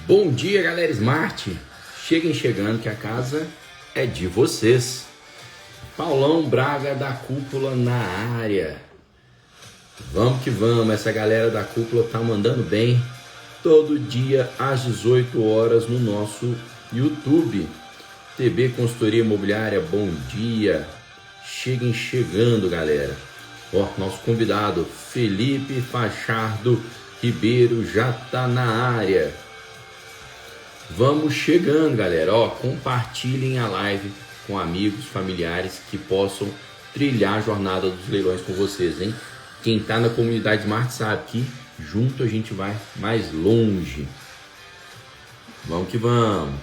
Bom dia, galera Smart. Cheguem chegando que a casa é de vocês. Paulão Braga da Cúpula na área. Vamos que vamos, essa galera da Cúpula tá mandando bem. Todo dia às 18 horas no nosso YouTube. TB Consultoria Imobiliária, bom dia. Cheguem chegando, galera. Ó, nosso convidado Felipe Fachardo Ribeiro já tá na área. Vamos chegando, galera. Ó, compartilhem a live com amigos, familiares que possam trilhar a jornada dos leilões com vocês, hein? Quem tá na comunidade Smart sabe que junto a gente vai mais longe. Vamos que vamos.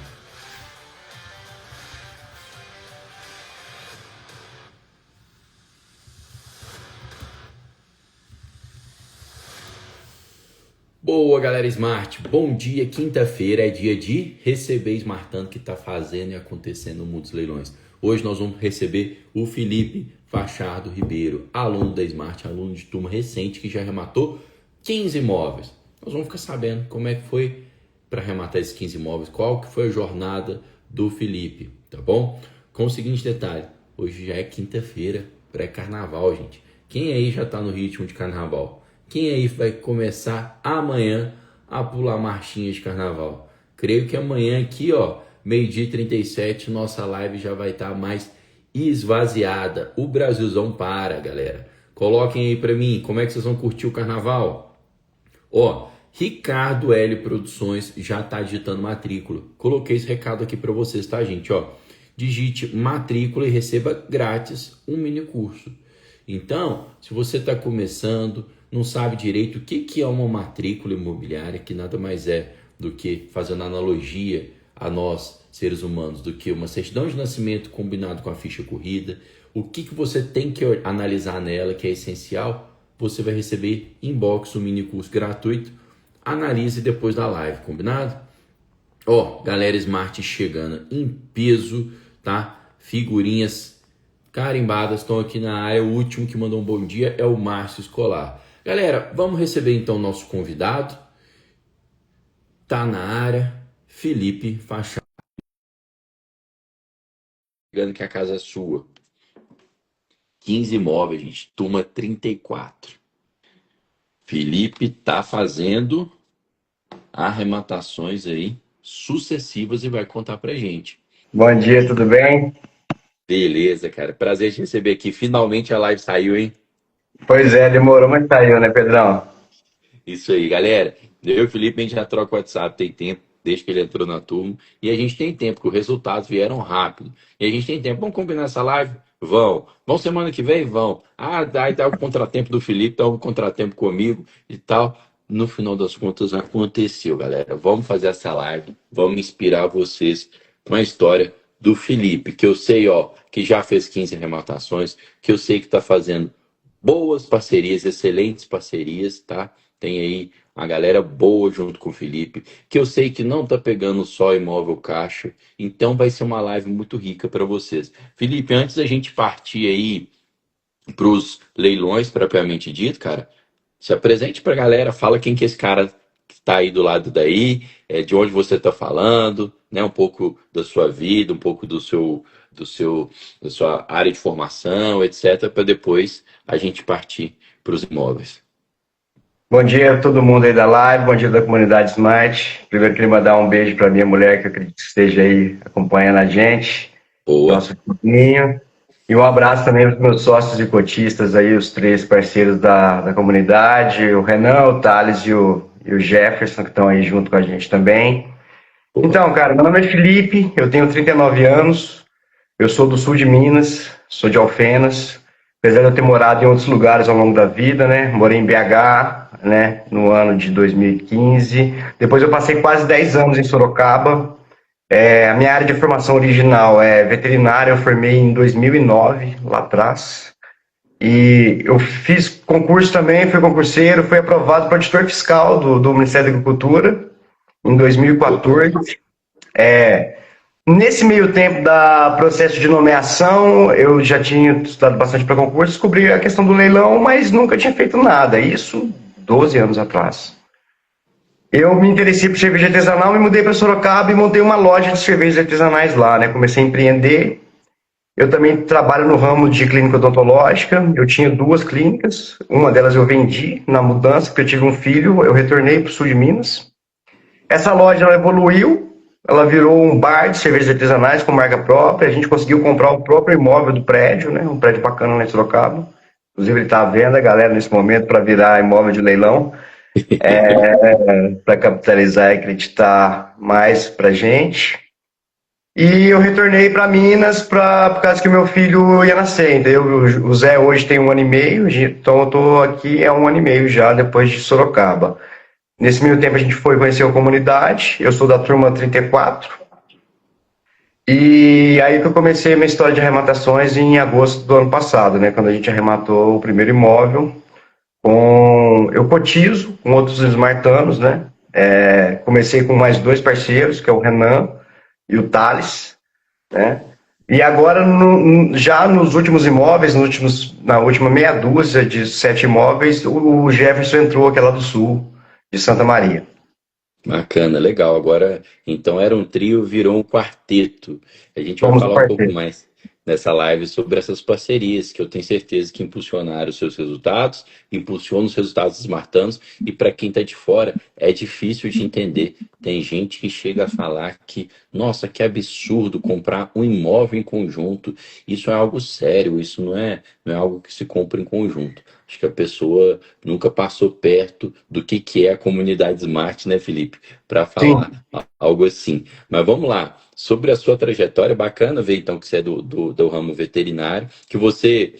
Boa, galera Smart, bom dia. Quinta-feira é dia de receber Smartando, que está fazendo e acontecendo no mundo dos leilões. Hoje nós vamos receber o Felipe Fachardo Ribeiro, aluno da Smart, aluno de turma recente que já arrematou 15 imóveis. Nós vamos ficar sabendo como é que foi para arrematar esses 15 imóveis, qual que foi a jornada do Felipe, tá bom? Com o seguinte detalhe, hoje já é quinta-feira, pré-carnaval, gente. Quem aí já está no ritmo de carnaval? Quem aí vai começar amanhã a pular marchinha de carnaval? Creio que amanhã aqui, ó, 12h37, nossa live já vai estar mais esvaziada. O Brasilzão para, galera. Coloquem aí pra mim, como é que vocês vão curtir o carnaval? Ó, Ricardo L Produções já tá digitando matrícula. Coloquei esse recado aqui pra vocês, tá, gente? Ó, digite matrícula e receba grátis um mini curso. Então, se você está começando, não sabe direito o que é uma matrícula imobiliária, que nada mais é do que, fazendo analogia a nós, seres humanos, do que uma certidão de nascimento combinado com a ficha corrida, o que você tem que analisar nela, que é essencial, você vai receber inbox um mini curso gratuito. Analise depois da live, combinado? Ó, galera Smart chegando em peso, tá? Figurinhas carimbadas estão aqui na área. O último que mandou um bom dia é o Márcio Escolar. Galera, vamos receber então o nosso convidado. Tá na área, Felipe Fachardo. Chegando que a casa é sua. 15 imóveis, gente. Turma 34. Felipe tá fazendo arrematações aí sucessivas e vai contar pra gente. Bom dia, tudo bem? Beleza, cara. Prazer te receber aqui. Finalmente a live saiu, hein? Pois é, demorou, mas saiu, né, Pedrão? Isso aí, galera. Eu e o Felipe, a gente já troca o WhatsApp, tem tempo, desde que ele entrou na turma. E a gente tem tempo, porque os resultados vieram rápido. E a gente tem tempo. Vamos combinar essa live? Vão. Vão semana que vem? Vão. Ah, daí tá o contratempo do Felipe, tá o contratempo comigo e tal. No final das contas, aconteceu, galera. Vamos fazer essa live. Vamos inspirar vocês com a história do Felipe, que eu sei, ó, que já fez 15 arrematações, que eu sei que tá fazendo boas parcerias, excelentes parcerias, tá? Tem aí uma galera boa junto com o Felipe, que eu sei que não tá pegando só imóvel caixa, então vai ser uma live muito rica para vocês. Felipe, antes da gente partir aí para os leilões propriamente dito, cara, se apresente para a galera, fala quem que é esse cara que tá aí do lado daí, de onde você tá falando, né? Um pouco da sua vida, um pouco da sua área de formação, etc, para depois a gente partir para os imóveis. Bom dia a todo mundo aí da live, bom dia da comunidade Smart. Primeiro queria mandar um beijo para minha mulher, que eu acredito que esteja aí acompanhando a gente, Boa. nosso filhinho. E um abraço também para os meus sócios e cotistas aí, os 3 parceiros da comunidade, o Renan, o Thales e o Jefferson, que estão aí junto com a gente também. Boa. Então, cara, meu nome é Felipe, eu tenho 39 anos, eu sou do sul de Minas, sou de Alfenas, apesar de eu ter morado em outros lugares ao longo da vida, né? Morei em BH, né, no ano de 2015. Depois eu passei quase 10 anos em Sorocaba. A minha área de formação original é veterinária, eu formei em 2009, lá atrás. E eu fiz concurso também, fui concurseiro, fui aprovado para auditor fiscal do Ministério da Agricultura em 2014. Nesse meio tempo da processo de nomeação, eu já tinha estudado bastante para concurso, descobri a questão do leilão, mas nunca tinha feito nada. Isso 12 anos atrás. Eu me interessei por cerveja artesanal, me mudei para Sorocaba e montei uma loja de cervejas artesanais lá, né? Comecei a empreender. Eu também trabalho no ramo de clínica odontológica. Eu tinha 2 clínicas, uma delas eu vendi na mudança, porque eu tive um filho, eu retornei para o sul de Minas. Essa loja ela evoluiu, ela virou um bar de cervejas artesanais com marca própria. A gente conseguiu comprar o próprio imóvel do prédio, né? Um prédio bacana lá em Sorocaba. Inclusive ele está à venda, galera, nesse momento, para virar imóvel de leilão, para capitalizar e acreditar mais para gente. E eu retornei para Minas por causa que meu filho ia nascer. Então, o Zé hoje tem 1 ano e meio, então eu estou aqui há 1 ano e meio já, depois de Sorocaba. Nesse meio tempo a gente foi conhecer a comunidade, eu sou da turma 34, e aí que eu comecei a minha história de arrematações em agosto do ano passado, né, quando a gente arrematou o primeiro imóvel. Eu cotizo com outros esmartanos, né, comecei com mais 2 parceiros, que é o Renan e o Thales, né, e agora já nos últimos imóveis, na última meia dúzia de 7 imóveis, o Jefferson entrou, que é lá do sul, de Santa Maria. Bacana, legal. Agora, então era um trio, virou um quarteto. A gente vai Somos o falar um pouco parceiro. mais nessa live sobre essas parcerias que eu tenho certeza que impulsionaram os seus resultados, impulsionam os resultados dos martanos, e para quem está de fora é difícil de entender. Tem gente que chega a falar que, nossa, que absurdo comprar um imóvel em conjunto. Isso é algo sério, isso não é algo que se compra em conjunto. Acho que a pessoa nunca passou perto do que é a comunidade Smart, né, Felipe? Para Sim. falar algo assim. Mas vamos lá. Sobre a sua trajetória, bacana ver então que você é do ramo veterinário, que você,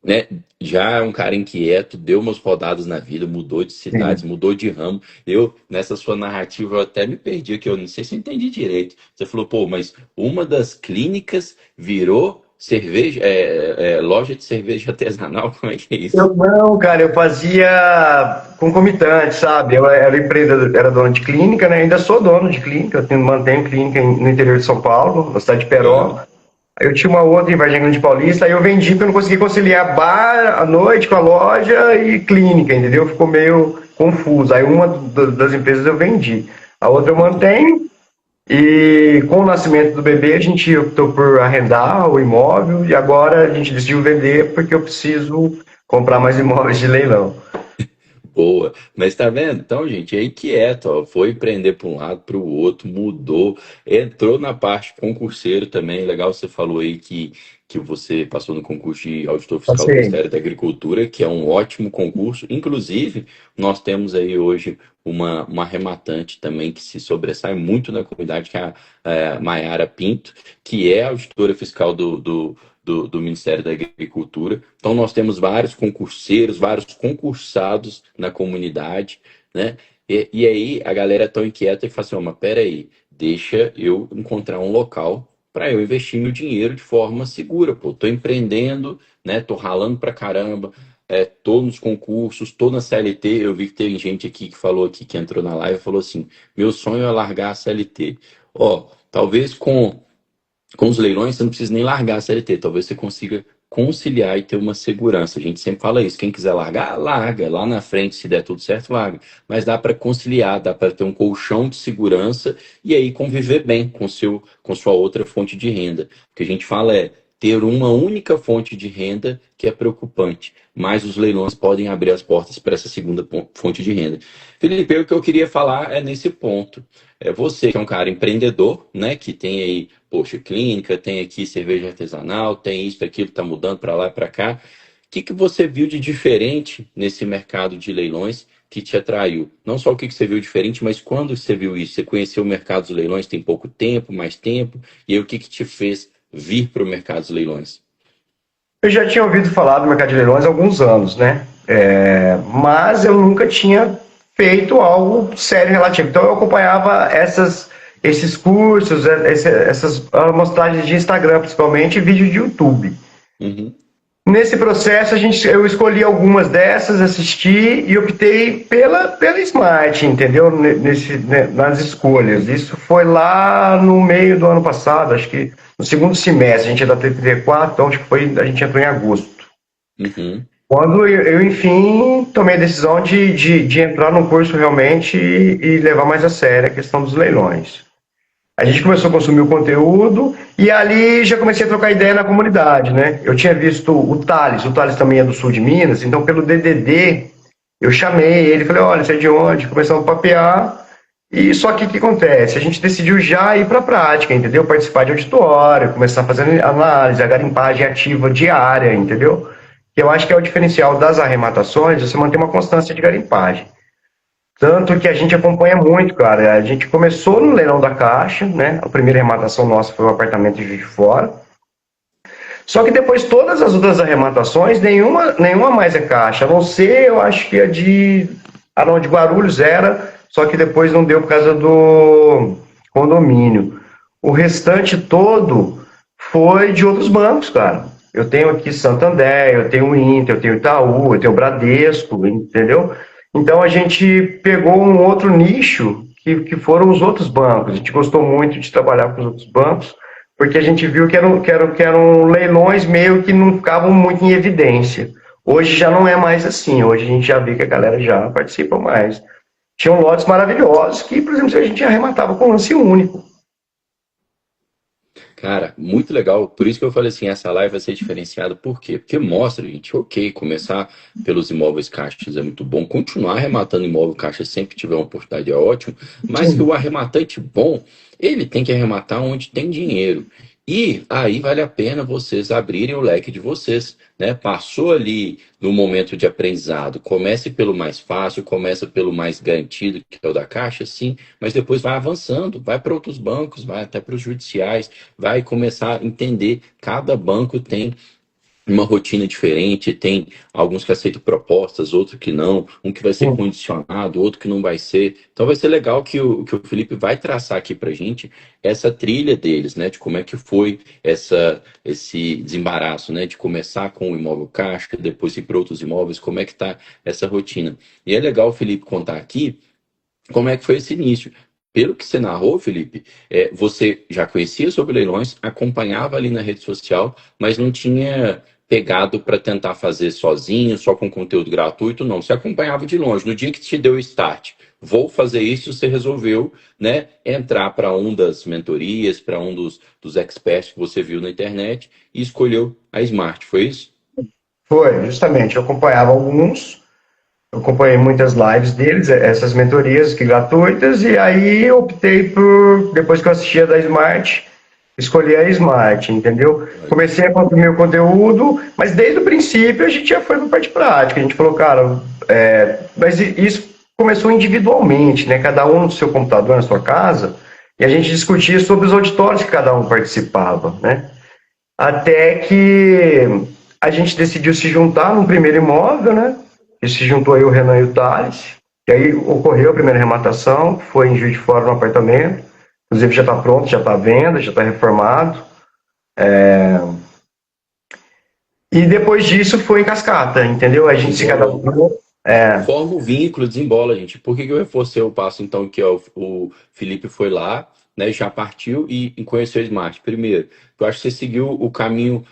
né, já é um cara inquieto, deu umas rodadas na vida, mudou de cidades, Sim. mudou de ramo. Eu, nessa sua narrativa, eu até me perdi aqui, eu não sei se eu entendi direito. Você falou, pô, mas uma das clínicas virou cerveja, loja de cerveja artesanal, como é que é isso? Eu não, cara, eu fazia concomitante, sabe? Eu era empreendedor, era dono de clínica, né? Ainda sou dono de clínica, mantenho clínica no interior de São Paulo, na cidade de Peró. Aham. Aí eu tinha uma outra em Vargem Grande Paulista, aí eu vendi porque eu não consegui conciliar bar à noite com a loja e clínica, entendeu? Ficou meio confuso. Aí uma das empresas eu vendi. A outra eu mantenho, e com o nascimento do bebê, a gente optou por arrendar o imóvel e agora a gente decidiu vender porque eu preciso comprar mais imóveis de leilão. Boa, mas tá vendo? Então, gente, é inquieto, ó, foi empreender para um lado, para o outro, mudou, entrou na parte concurseiro também. Legal, você falou aí que você passou no concurso de auditor fiscal do Passei. Ministério da Agricultura, que é um ótimo concurso. Inclusive, nós temos aí hoje uma arrematante também que se sobressai muito na comunidade, que é a Maiara Pinto, que é auditora fiscal do Ministério da Agricultura. Então, nós temos vários concurseiros, vários concursados na comunidade, né? E aí a galera é tão inquieta que fala assim: oh, mas peraí, deixa eu encontrar um local para eu investir meu dinheiro de forma segura. Pô, tô empreendendo, né? Tô ralando pra caramba. Tô nos concursos, tô na CLT. Eu vi que tem gente aqui que falou aqui, que entrou na live e falou assim: meu sonho é largar a CLT. Ó, talvez com os leilões, você não precisa nem largar a CLT. Talvez você consiga conciliar e ter uma segurança. A gente sempre fala isso. Quem quiser largar, larga. Lá na frente, se der tudo certo, larga. Mas dá para conciliar, dá para ter um colchão de segurança e aí conviver bem com sua outra fonte de renda. O que a gente fala é ter uma única fonte de renda que é preocupante. Mas os leilões podem abrir as portas para essa segunda fonte de renda. Felipe, o que eu queria falar é nesse ponto. É você que é um cara empreendedor, né? Que tem aí, poxa, clínica, tem aqui cerveja artesanal, tem isso, aquilo, tá mudando para lá e para cá. O que você viu de diferente nesse mercado de leilões que te atraiu? Não só o que você viu diferente, mas quando você viu isso? Você conheceu o mercado dos leilões tem pouco tempo, mais tempo? E aí o que te fez vir para o mercado dos leilões? Eu já tinha ouvido falar do mercado de leilões há alguns anos, né? Mas eu nunca tinha feito algo sério relativo. Então eu acompanhava esses cursos, essas amostragens de Instagram, principalmente, e vídeos de YouTube. Uhum. Nesse processo, eu escolhi algumas dessas, assisti e optei pela Smart, entendeu? Nas escolhas. Isso foi lá no meio do ano passado, acho que no segundo semestre. A gente ainda teve 34, então acho que a gente entrou em agosto. Uhum. Quando enfim, tomei a decisão de entrar no curso realmente e levar mais a sério a questão dos leilões. A gente começou a consumir o conteúdo e ali já comecei a trocar ideia na comunidade, né? Eu tinha visto o Thales também é do sul de Minas, então pelo DDD eu chamei ele, falei, olha, você é de onde? Começamos a papear, e só que o que acontece? A gente decidiu já ir para a prática, entendeu? Participar de auditório, começar a fazer análise, a garimpagem ativa diária, entendeu? Que eu acho que é o diferencial das arrematações, você manter uma constância de garimpagem. Tanto que a gente acompanha muito, cara. A gente começou no leilão da Caixa, né? A primeira arrematação nossa foi o apartamento de Juiz de Fora. Só que depois todas as outras arrematações, nenhuma mais é Caixa. A não ser, eu acho que a de... A não, de Guarulhos era, só que depois não deu por causa do condomínio. O restante todo foi de outros bancos, cara. Eu tenho aqui Santander, eu tenho Inter, eu tenho Itaú, eu tenho Bradesco, entendeu? Então a gente pegou um outro nicho que foram os outros bancos. A gente gostou muito de trabalhar com os outros bancos, porque a gente viu que eram leilões meio que não ficavam muito em evidência. Hoje já não é mais assim, hoje a gente já vê que a galera já participa mais. Tinham lotes maravilhosos que, por exemplo, a gente arrematava com lance único. Cara, muito legal. Por isso que eu falei assim, essa live vai ser diferenciada. Por quê? Porque mostra, gente, ok, começar pelos imóveis caixas é muito bom, continuar arrematando imóvel caixa sempre que tiver uma oportunidade é ótimo, mas que o arrematante bom, ele tem que arrematar onde tem dinheiro. E aí vale a pena vocês abrirem o leque de vocês, né? Passou ali no momento de aprendizado, comece pelo mais fácil, começa pelo mais garantido, que é o da Caixa, sim, mas depois vai avançando, vai para outros bancos, vai até para os judiciais, vai começar a entender. Cada banco tem uma rotina diferente, tem alguns que aceitam propostas, outros que não, um que vai ser Sim. condicionado, outro que não vai ser. Então vai ser legal que o Felipe vai traçar aqui pra gente essa trilha deles, né? De como é que foi esse desembaraço, né? De começar com o imóvel caixa, depois ir para outros imóveis, como é que tá essa rotina. E é legal o Felipe contar aqui como é que foi esse início? Pelo que você narrou, Felipe, você já conhecia sobre leilões, acompanhava ali na rede social, mas não tinha pegado para tentar fazer sozinho, só com conteúdo gratuito, não. Você acompanhava de longe. No dia que te deu o start, vou fazer isso, você resolveu, né, entrar para um das mentorias, para um dos experts que você viu na internet e escolheu a Smart, foi isso? Foi, justamente. Eu acompanhava alguns, eu acompanhei muitas lives deles, essas mentorias que gratuitas, e aí eu optei por, depois que eu assistia da Smart, escolher a Smart, entendeu? Comecei a consumir o conteúdo, mas desde o princípio a gente já foi para a parte prática. A gente falou, cara, mas isso começou individualmente, né? Cada um no seu computador, na sua casa, e a gente discutia sobre os auditórios que cada um participava, né? Até que a gente decidiu se juntar num primeiro imóvel, né? E se juntou aí o Renan e o Thales. E aí ocorreu a primeira rematação, foi em Juiz de Fora no apartamento. Inclusive já está pronto, já está à venda, já está reformado. E depois disso foi em cascata, entendeu? A gente se Desembolou. cadastrou. Forma o vínculo, desembola, gente. Por que que eu reforcei o passo, então, que ó, o Felipe foi lá, né, já partiu e conheceu o Smart? Primeiro, eu acho que você seguiu o caminho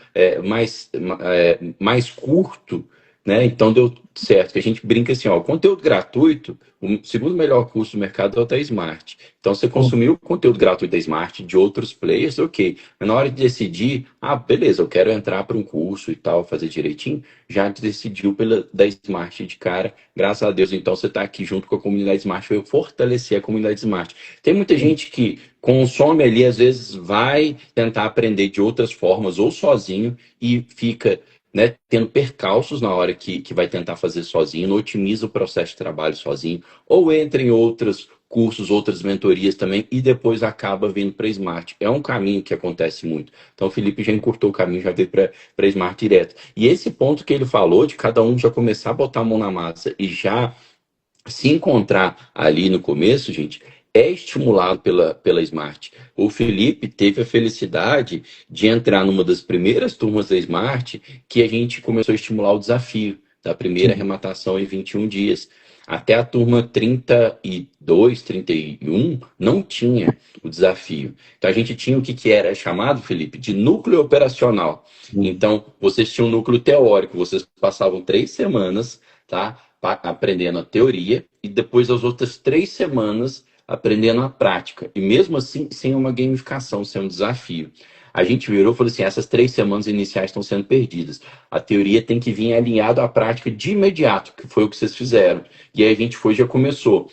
mais curto, né? Então deu certo. Que a gente brinca assim, ó, o conteúdo gratuito, o segundo melhor curso do mercado é o da Smart. Então você consumiu o conteúdo gratuito da Smart de outros players, ok. Mas na hora de decidir, beleza, eu quero entrar para um curso e tal, fazer direitinho, já decidiu pela da Smart de cara. Graças a Deus, então você está aqui junto com a comunidade Smart, foi fortalecer a comunidade Smart. Tem muita gente que consome ali, às vezes vai tentar aprender de outras formas ou sozinho e fica, né, tendo percalços na hora que vai tentar fazer sozinho, não otimiza o processo de trabalho sozinho, ou entra em outros cursos, outras mentorias também, e depois acaba vindo para Smart. É um caminho que acontece muito. Então o Felipe já encurtou o caminho, já veio para Smart direto. E esse ponto que ele falou, de cada um já começar a botar a mão na massa e já se encontrar ali no começo, gente, é estimulado pela Smart. O Felipe teve a felicidade de entrar numa das primeiras turmas da Smart que a gente começou a estimular o desafio da primeira arrematação em 21 dias. Até a turma 32, 31 não tinha o desafio. Então a gente tinha o que era chamado, Felipe, de núcleo operacional. Então vocês tinham um núcleo teórico, vocês passavam 3 semanas, tá, aprendendo a teoria e depois as outras 3 semanas aprendendo a prática. E mesmo assim, sem uma gamificação, sem um desafio. A gente virou e falou assim, essas 3 semanas iniciais estão sendo perdidas. A teoria tem que vir alinhado à prática de imediato, que foi o que vocês fizeram. E aí a gente já começou.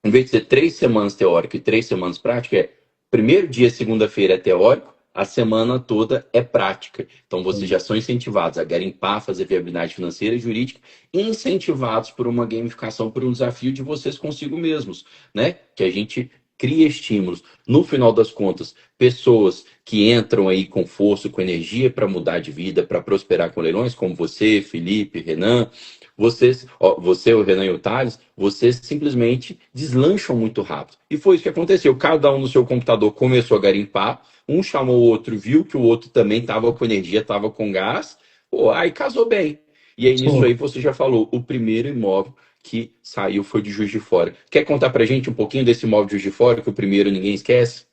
Em vez de ser 3 semanas teórico e 3 semanas prática, primeiro dia, segunda-feira é teórico, a semana toda é prática. Então vocês já são incentivados a garimpar, fazer viabilidade financeira e jurídica, incentivados por uma gamificação, por um desafio de vocês consigo mesmos, né? Que a gente cria estímulos. No final das contas, pessoas que entram aí com força, com energia para mudar de vida, para prosperar com leilões, como você, Felipe, Renan, vocês, você, o Renan e o Thales, vocês simplesmente deslancham muito rápido. E foi isso que aconteceu. Cada um no seu computador começou a garimpar, um chamou o outro, viu que o outro também estava com energia, estava com gás, pô, aí casou bem. E aí nisso aí você já falou, o primeiro imóvel que saiu foi de Juiz de Fora. Quer contar pra gente um pouquinho desse imóvel de Juiz de Fora, que o primeiro ninguém esquece?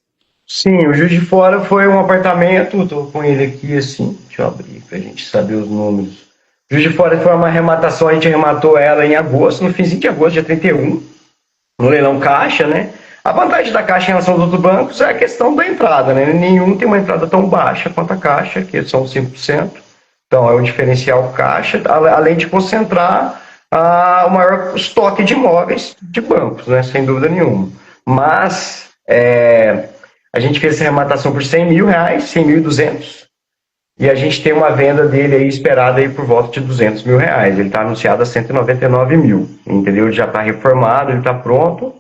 Sim, o Juiz de Fora foi um apartamento, estou com ele aqui assim, deixa eu abrir para a gente saber os números. O Juiz de Fora foi uma arrematação, a gente arrematou ela em agosto, no finzinho de agosto, dia 31, no leilão Caixa, né? A vantagem da Caixa em relação aos outros bancos é a questão da entrada, né? Nenhum tem uma entrada tão baixa quanto a Caixa, que são 5%. Então, é o diferencial Caixa, além de concentrar o maior estoque de imóveis de bancos, né? Sem dúvida nenhuma. Mas, a gente fez essa arrematação por R$100 mil, 100.200, e a gente tem uma venda dele aí esperada aí por volta de R$200 mil. Ele está anunciado a 199 mil, entendeu? Ele já está reformado, ele está pronto.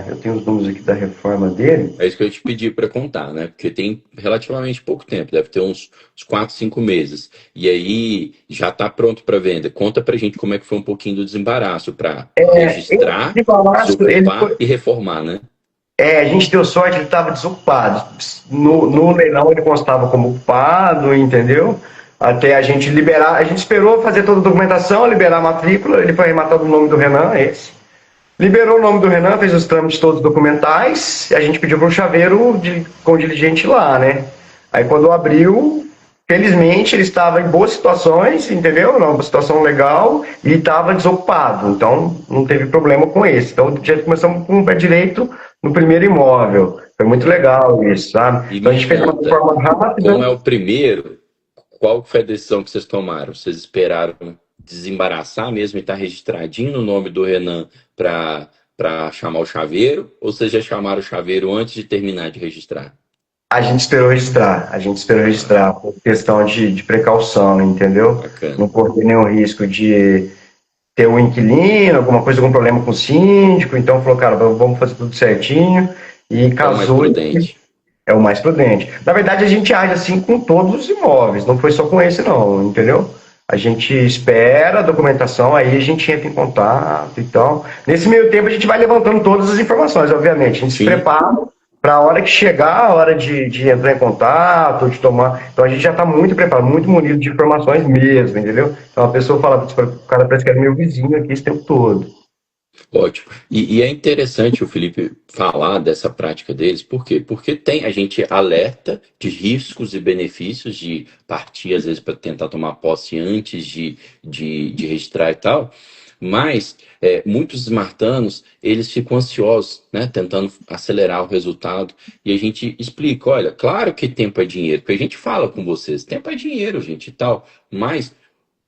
Eu tenho os números aqui da reforma dele. É isso que eu te pedi para contar, né? Porque tem relativamente pouco tempo, deve ter uns 4, 5 meses. E aí já está pronto para venda. Conta pra gente como é que foi um pouquinho do desembaraço para registrar, desocupar e reformar, né? A gente deu sorte, ele estava desocupado. No leilão ele constava como ocupado, entendeu? Até a gente liberar, a gente esperou fazer toda a documentação, liberar a matrícula, ele foi arrematado o nome do Renan, esse. Liberou o nome do Renan, fez os trâmites todos documentais, e a gente pediu para o chaveiro com o diligente lá, né? Aí quando abriu, felizmente ele estava em boas situações, entendeu? Uma situação legal, e estava desocupado, então não teve problema com esse. Então já começamos com o pé direito no primeiro imóvel. Foi muito legal isso, sabe? E então a gente fez uma forma rápida. Como é o primeiro, qual foi a decisão que vocês tomaram? Vocês esperaram desembaraçar mesmo e estar registradinho no nome do Renan para chamar o chaveiro? Ou vocês já chamaram o chaveiro antes de terminar de registrar? A gente esperou registrar por questão de precaução, entendeu? Bacana. Não correr nenhum risco de ter um inquilino, alguma coisa, algum problema com o síndico, então falou, cara, vamos fazer tudo certinho, e casou. É o mais prudente. Na verdade, a gente age assim com todos os imóveis, não foi só com esse não, entendeu? A gente espera a documentação, aí a gente entra em contato e tal. Nesse meio tempo, a gente vai levantando todas as informações, obviamente. A gente se prepara para a hora que chegar, a hora de entrar em contato, de tomar. Então a gente já está muito preparado, muito munido de informações mesmo, entendeu? Então a pessoa fala, o cara parece que era meu vizinho aqui esse tempo todo. Ótimo. E é interessante o Felipe falar dessa prática deles, por quê? Porque a gente alerta de riscos e benefícios de partir, às vezes, para tentar tomar posse antes de registrar e tal, mas muitos smartanos, eles ficam ansiosos, né, tentando acelerar o resultado, e a gente explica, olha, claro que tempo é dinheiro, porque a gente fala com vocês, tempo é dinheiro, gente, e tal, mas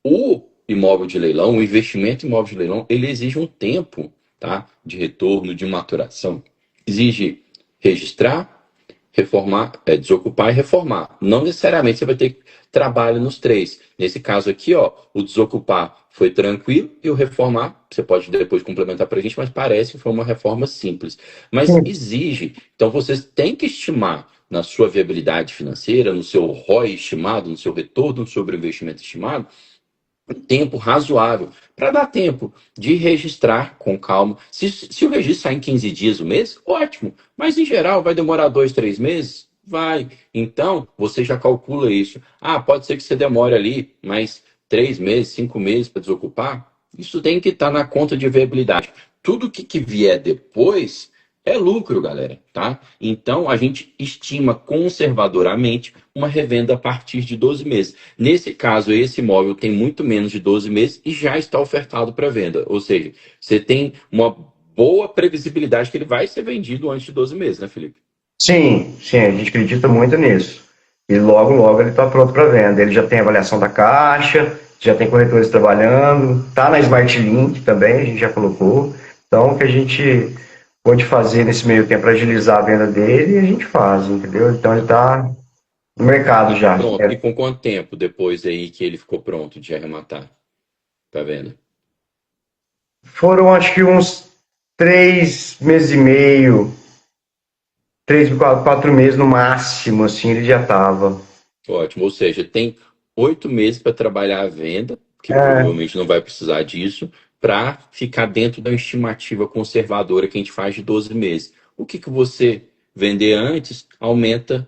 o imóvel de leilão, o investimento em imóvel de leilão, ele exige um tempo, tá, de retorno, de maturação. Exige registrar, reformar, desocupar e reformar. Não necessariamente você vai ter trabalho nos 3. Nesse caso aqui, ó, o desocupar foi tranquilo e o reformar, você pode depois complementar para a gente, mas parece que foi uma reforma simples. Mas exige, então vocês têm que estimar na sua viabilidade financeira, no seu ROI estimado, no seu retorno sobre o investimento estimado, um tempo razoável, para dar tempo de registrar com calma. Se o registro sair em 15 dias o mês, ótimo. Mas, em geral, vai demorar 2, 3 meses? Vai. Então, você já calcula isso. Pode ser que você demore ali mais 3 meses, 5 meses para desocupar. Isso tem que estar na conta de viabilidade. Tudo que vier depois É lucro, galera, tá? Então a gente estima conservadoramente uma revenda a partir de 12 meses. Nesse caso, esse imóvel tem muito menos de 12 meses e já está ofertado para venda. Ou seja, você tem uma boa previsibilidade que ele vai ser vendido antes de 12 meses, né, Felipe? Sim, sim, a gente acredita muito nisso. E logo, logo ele está pronto para venda. Ele já tem avaliação da caixa, já tem corretores trabalhando, está na Smart Link também, a gente já colocou. Então, o que a gente pode fazer nesse meio tempo para agilizar a venda dele, a gente faz, entendeu? Então, ele está no mercado já. Pronto. E com quanto tempo depois aí que ele ficou pronto de arrematar para venda? Foram, acho que uns 3 meses e meio, 4 meses no máximo, assim, ele já estava. Ótimo. Ou seja, tem 8 meses para trabalhar a venda, que É, provavelmente não vai precisar disso, para ficar dentro da estimativa conservadora que a gente faz de 12 meses. O que, que você vender antes aumenta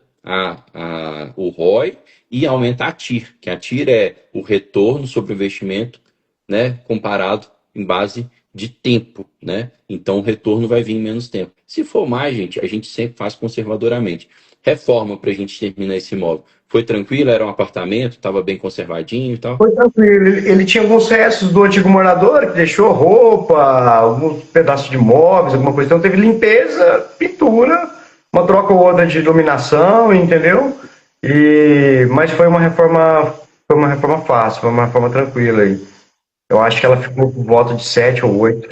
o ROI e aumenta a TIR, que a TIR é o retorno sobre o investimento, né, comparado em base de tempo, né? Então o retorno vai vir em menos tempo. Se for mais, gente, a gente sempre faz conservadoramente. Reforma para a gente terminar esse imóvel. Foi tranquilo? Era um apartamento, estava bem conservadinho e tal? foi tranquilo. Ele tinha alguns restos do antigo morador que deixou roupa, alguns pedaços de móveis, alguma coisa. Então teve limpeza, pintura, uma troca ou outra de iluminação, entendeu? Mas foi uma reforma fácil, foi uma reforma tranquila aí. Eu acho que ela ficou por volta de 7 ou 8.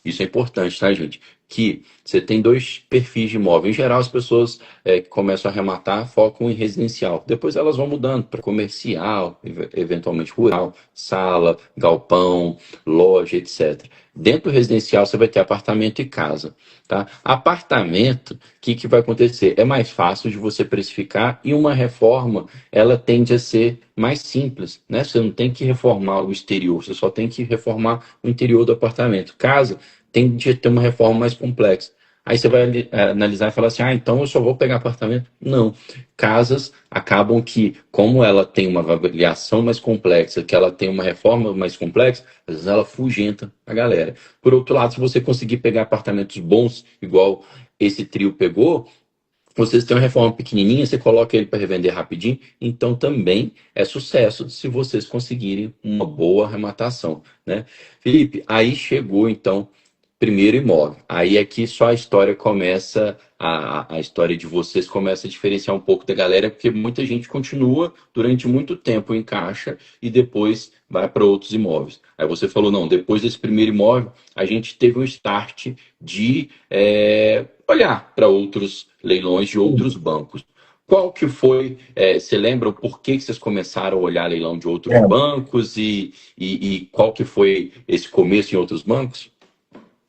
Isso é importante, tá, gente? Que você tem dois perfis de imóvel. Em geral, as pessoas que começam a arrematar focam em residencial. Depois elas vão mudando para comercial, eventualmente rural, sala, galpão, loja, etc. Dentro do residencial, você vai ter apartamento e casa, tá? Apartamento, o que vai acontecer? É mais fácil de você precificar e uma reforma, ela tende a ser mais simples, né? Você não tem que reformar o exterior, você só tem que reformar o interior do apartamento. Casa tende a ter uma reforma mais complexa. Aí você vai analisar e falar assim, ah, então eu só vou pegar apartamento. Não. Casas acabam que, como ela tem uma avaliação mais complexa, que ela tem uma reforma mais complexa, às vezes ela afugenta a galera. Por outro lado, se você conseguir pegar apartamentos bons, igual esse trio pegou, vocês têm uma reforma pequenininha, você coloca ele para revender rapidinho, então também é sucesso se vocês conseguirem uma boa arrematação, né? Felipe, aí chegou então primeiro imóvel. Aí aqui só a história começa, a história de vocês começa a diferenciar um pouco da galera, porque muita gente continua durante muito tempo em caixa e depois vai para outros imóveis. Aí você falou, não, depois desse primeiro imóvel, a gente teve um start de olhar para outros leilões de outros bancos. Qual que foi, você lembra o porquê que vocês começaram a olhar leilão de outros É, bancos e qual que foi esse começo em outros bancos?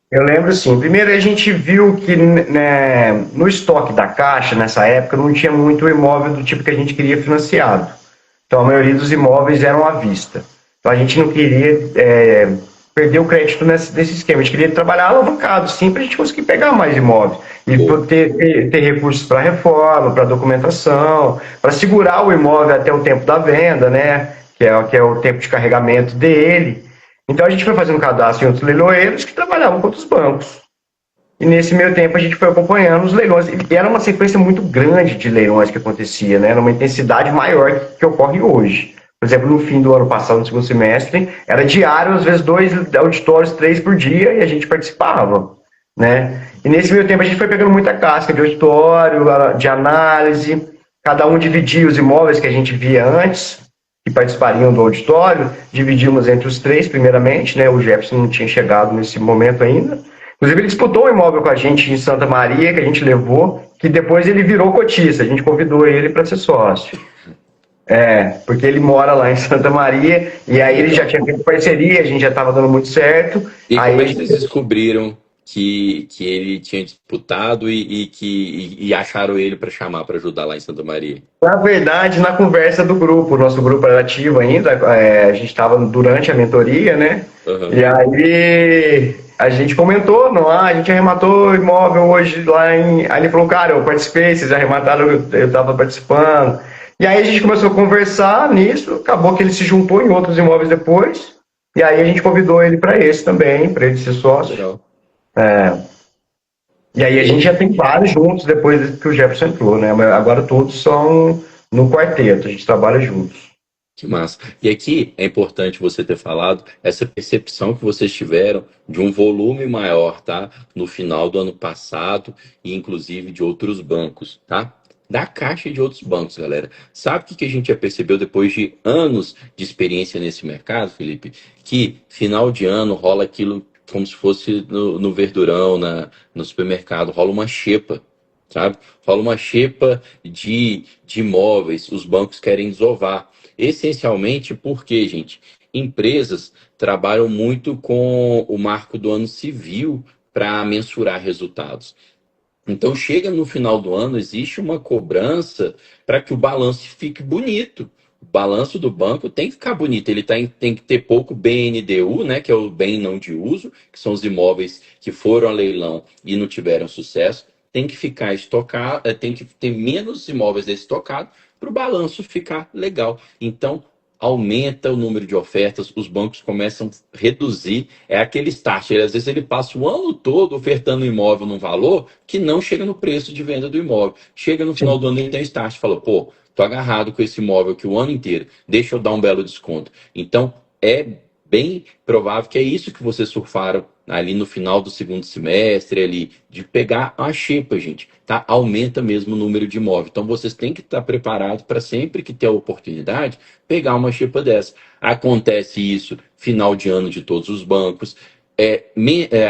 eu lembro sim. Primeiro a gente viu que, né, no estoque da Caixa, nessa época, não tinha muito imóvel do tipo que a gente queria financiado. Então a maioria dos imóveis eram à vista. Então a gente não queria perder o crédito nesse esquema. A gente queria trabalhar alavancado, sim, para a gente conseguir pegar mais imóveis. E Boa. ter recursos para reforma, para documentação, para segurar o imóvel até o tempo da venda, né? Que é o tempo de carregamento dele. Então a gente foi fazendo cadastro em outros leiloeiros que trabalhavam com outros bancos. E nesse meio tempo a gente foi acompanhando os leilões. E era uma sequência muito grande de leilões que acontecia, né? Era uma intensidade maior que ocorre hoje. Por exemplo, no fim do ano passado, no segundo semestre, era diário, às vezes 2 auditórios, 3 por dia, e a gente participava, né? E nesse meio tempo a gente foi pegando muita casca de auditório, de análise, cada um dividia os imóveis que a gente via antes, que participariam do auditório, dividimos entre os três, primeiramente, né? O Jefferson não tinha chegado nesse momento ainda. Inclusive, ele disputou um imóvel com a gente em Santa Maria, que a gente levou, que depois ele virou cotista. A gente convidou ele para ser sócio. Porque ele mora lá em Santa Maria, e aí ele já Legal. tinha feito parceria, a gente já estava dando muito certo. E como Aí é a que vocês gente, descobriram que ele tinha disputado e acharam ele para chamar para ajudar lá em Santa Maria? na verdade, na conversa do grupo, o nosso grupo era ativo ainda, a gente estava durante a mentoria, né? Aham. E aí a gente comentou, não, a gente arrematou imóvel hoje lá em. Aí ele falou, cara, eu participei, vocês arremataram, eu estava participando. E aí a gente começou a conversar nisso, acabou que ele se juntou em outros imóveis depois, e aí a gente convidou ele para esse também, para ele ser sócio. Legal. E aí a gente já tem vários juntos depois que o Jefferson entrou, né? Mas agora todos são no quarteto, a gente trabalha juntos. Que massa. E aqui é importante você ter falado essa percepção que vocês tiveram de um volume maior, tá? No final do ano passado e inclusive de outros bancos, tá? Da Caixa e de outros bancos, galera. Sabe o que a gente já percebeu depois de anos de experiência nesse mercado, Felipe? Que final de ano rola aquilo como se fosse no verdurão, no supermercado, rola uma xepa, sabe? Rola uma xepa de imóveis, os bancos querem desovar. Essencialmente porque, gente, empresas trabalham muito com o marco do ano civil para mensurar resultados. Então, chega no final do ano, existe uma cobrança para que o balanço fique bonito. O balanço do banco tem que ficar bonito. Ele tem que ter pouco BNDU, né, que é o bem não de uso, que são os imóveis que foram a leilão e não tiveram sucesso. Tem que ficar estocado, tem que ter menos imóveis estocados para o balanço ficar legal. Então, aumenta o número de ofertas, os bancos começam a reduzir, é aquele start, às vezes ele passa o ano todo ofertando o imóvel num valor que não chega no preço de venda do imóvel. Chega no final do ano ele tem start, fala, pô, tô agarrado com esse imóvel aqui o ano inteiro, deixa eu dar um belo desconto. Então, é bem provável que é isso que vocês surfaram ali no final do segundo semestre, ali, de pegar a xepa, gente, tá? Aumenta mesmo o número de imóveis. Então, vocês têm que estar preparados para sempre que ter a oportunidade, pegar uma xepa dessa. Acontece isso final de ano de todos os bancos,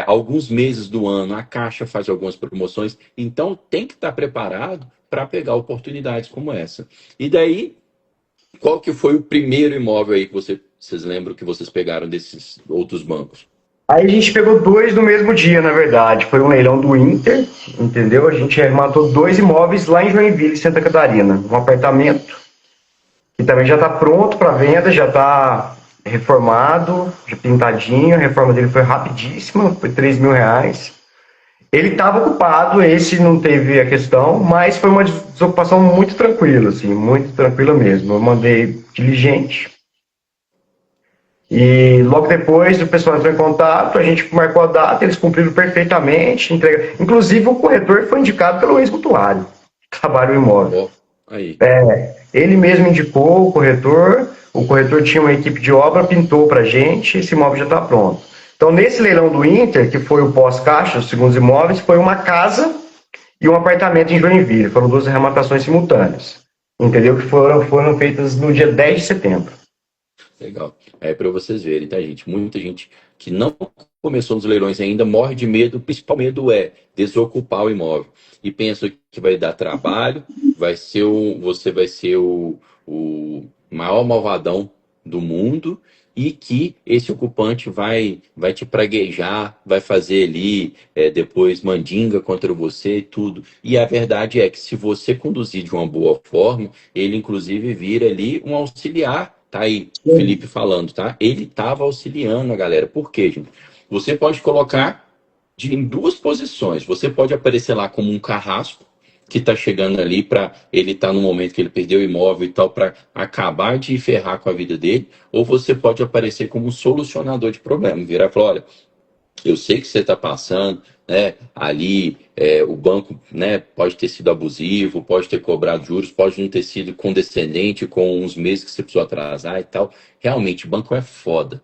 alguns meses do ano a Caixa faz algumas promoções, então tem que estar preparado para pegar oportunidades como essa. E daí, qual que foi o primeiro imóvel aí que vocês lembram que vocês pegaram desses outros bancos? Aí a gente pegou dois no mesmo dia, na verdade. Foi um leilão do Inter, entendeu? A gente arrematou dois imóveis lá em Joinville, Santa Catarina. Um apartamento que também já está pronto para venda, já está reformado, já pintadinho. A reforma dele foi rapidíssima, foi R$ 3.000. Ele estava ocupado, esse não teve a questão, mas foi uma desocupação muito tranquila, assim, muito tranquila mesmo. Eu mandei diligente. E logo depois o pessoal entrou em contato, a gente marcou a data, eles cumpriram perfeitamente. Inclusive o corretor foi indicado pelo ex-mutuário, que trabalha o imóvel. Aí. Ele mesmo indicou o corretor tinha uma equipe de obra, pintou para a gente, esse imóvel já está pronto. Então nesse leilão do Inter, que foi o pós-caixa, os segundos imóveis, foi uma casa e um apartamento em Joinville, foram duas arrematações simultâneas, entendeu? Que foram feitas no dia 10 de setembro. Legal. É para vocês verem, tá, gente? Muita gente que não começou nos leilões ainda morre de medo, o principal medo é desocupar o imóvel. E pensa que vai dar trabalho, você vai ser o maior malvadão do mundo e que esse ocupante vai te praguejar, vai fazer ali depois mandinga contra você e tudo. E a verdade é que se você conduzir de uma boa forma, ele inclusive vira ali um auxiliar. Tá aí, o Felipe falando, tá? Ele estava auxiliando a galera. Por quê, gente? Você pode colocar em duas posições. Você pode aparecer lá como um carrasco que está chegando ali para ele estar no momento que ele perdeu o imóvel e tal, para acabar de ferrar com a vida dele. Ou você pode aparecer como um solucionador de problema. Virar e falar, olha, eu sei que você está passando, né? Ali o banco, né, pode ter sido abusivo, pode ter cobrado juros, pode não ter sido condescendente com uns meses que você precisou atrasar e tal. Realmente, o banco é foda.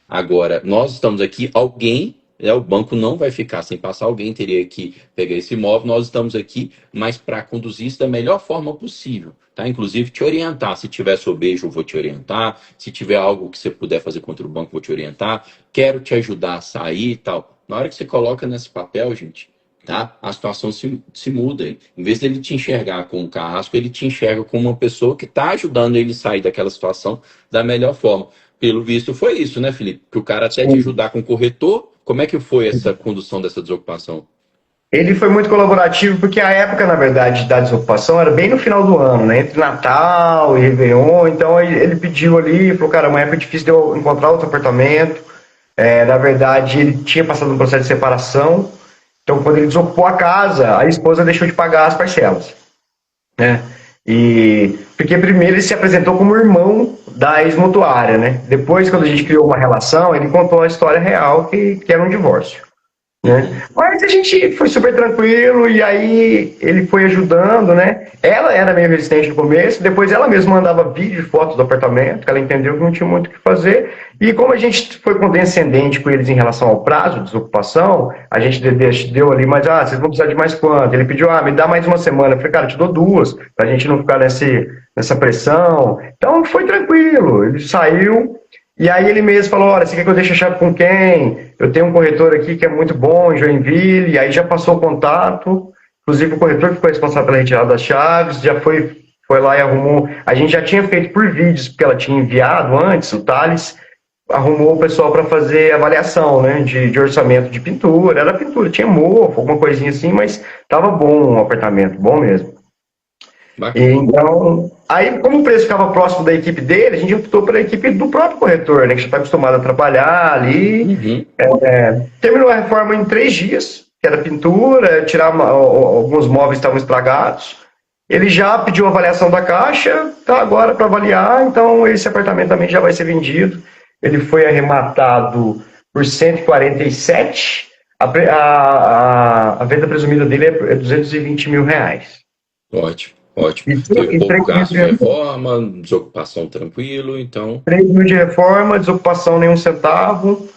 Agora, nós estamos aqui, o banco não vai ficar sem passar, alguém teria que pegar esse imóvel, nós estamos aqui, mas para conduzir isso da melhor forma possível, tá? Inclusive te orientar, se tiver sobejo eu vou te orientar, se tiver algo que você puder fazer contra o banco, vou te orientar, quero te ajudar a sair e tal. Na hora que você coloca nesse papel, gente, tá? A situação se muda. Em vez dele te enxergar como um carrasco, ele te enxerga como uma pessoa que está ajudando ele a sair daquela situação da melhor forma. Pelo visto foi isso, né, Felipe? Que o cara até te ajudar com o corretor. Como é que foi essa condução dessa desocupação? Ele foi muito colaborativo porque a época, na verdade, da desocupação era bem no final do ano, né? Entre Natal e Réveillon. Então ele pediu ali, falou, cara, uma época difícil de eu encontrar outro apartamento. Na verdade, ele tinha passado um processo de separação. Então, quando ele desocupou a casa, a esposa deixou de pagar as parcelas, né? Porque primeiro ele se apresentou como irmão da ex-mutuária, né? Depois, quando a gente criou uma relação, ele contou a história real, que era um divórcio. né? Uhum. Mas a gente foi super tranquilo e aí ele foi ajudando, né? Ela era meio resistente no começo, depois ela mesma mandava vídeo e fotos do apartamento, que ela entendeu que não tinha muito o que fazer. E como a gente foi condescendente com eles em relação ao prazo de desocupação, a gente deu ali, mas vocês vão precisar de mais quanto? Ele pediu, me dá mais uma semana. Eu falei, cara, eu te dou duas, pra gente não ficar nessa pressão. Então foi tranquilo, ele saiu. E aí ele mesmo falou, olha, você quer que eu deixe a chave com quem? Eu tenho um corretor aqui que é muito bom em Joinville, e aí já passou o contato, inclusive o corretor que foi responsável pela retirada das chaves, foi lá e arrumou, a gente já tinha feito por vídeos, porque ela tinha enviado antes, o Thales arrumou o pessoal para fazer avaliação, né, de orçamento de pintura, era pintura, tinha mofo, alguma coisinha assim, mas tava bom o apartamento, bom mesmo. E, Bacana. então, aí como o preço ficava próximo da equipe dele, a gente optou pela equipe do próprio corretor, né, que já está acostumado a trabalhar ali. Uhum. Terminou a reforma em 3 dias, que era pintura, tirar alguns móveis que estavam estragados. Ele já pediu a avaliação da caixa, tá agora para avaliar, então esse apartamento também já vai ser vendido. Ele foi arrematado por 147, a venda presumida dele é 220 mil reais. Ótimo, ótimo. E, Teve e pouco 3 mil gasto de de, reforma, desocupação tranquilo, então. 3 mil de reforma, desocupação nenhum centavo.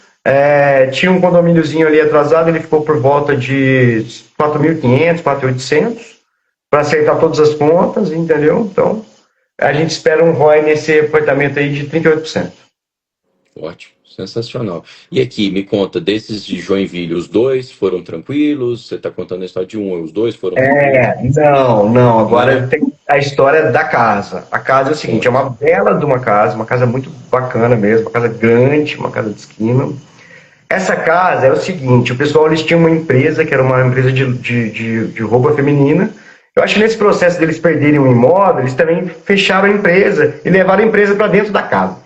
Tinha um condomíniozinho ali atrasado, ele ficou por volta de 4.500, 4.800, para acertar todas as contas, entendeu? Então, a gente espera um ROI nesse apartamento aí de 38%. Ótimo, sensacional. E aqui, me conta, desses de Joinville, os dois foram tranquilos? Você está contando a história de um, os dois foram tranquilos? Não, não, agora Não? tem a história da casa. A casa é o seguinte, é Conte. uma bela de uma casa muito bacana mesmo, uma casa grande, uma casa de esquina. Essa casa é o seguinte, o pessoal eles tinham uma empresa que era uma empresa de roupa feminina. Eu acho que nesse processo deles perderem o imóvel, eles também fecharam a empresa e levaram a empresa para dentro da casa.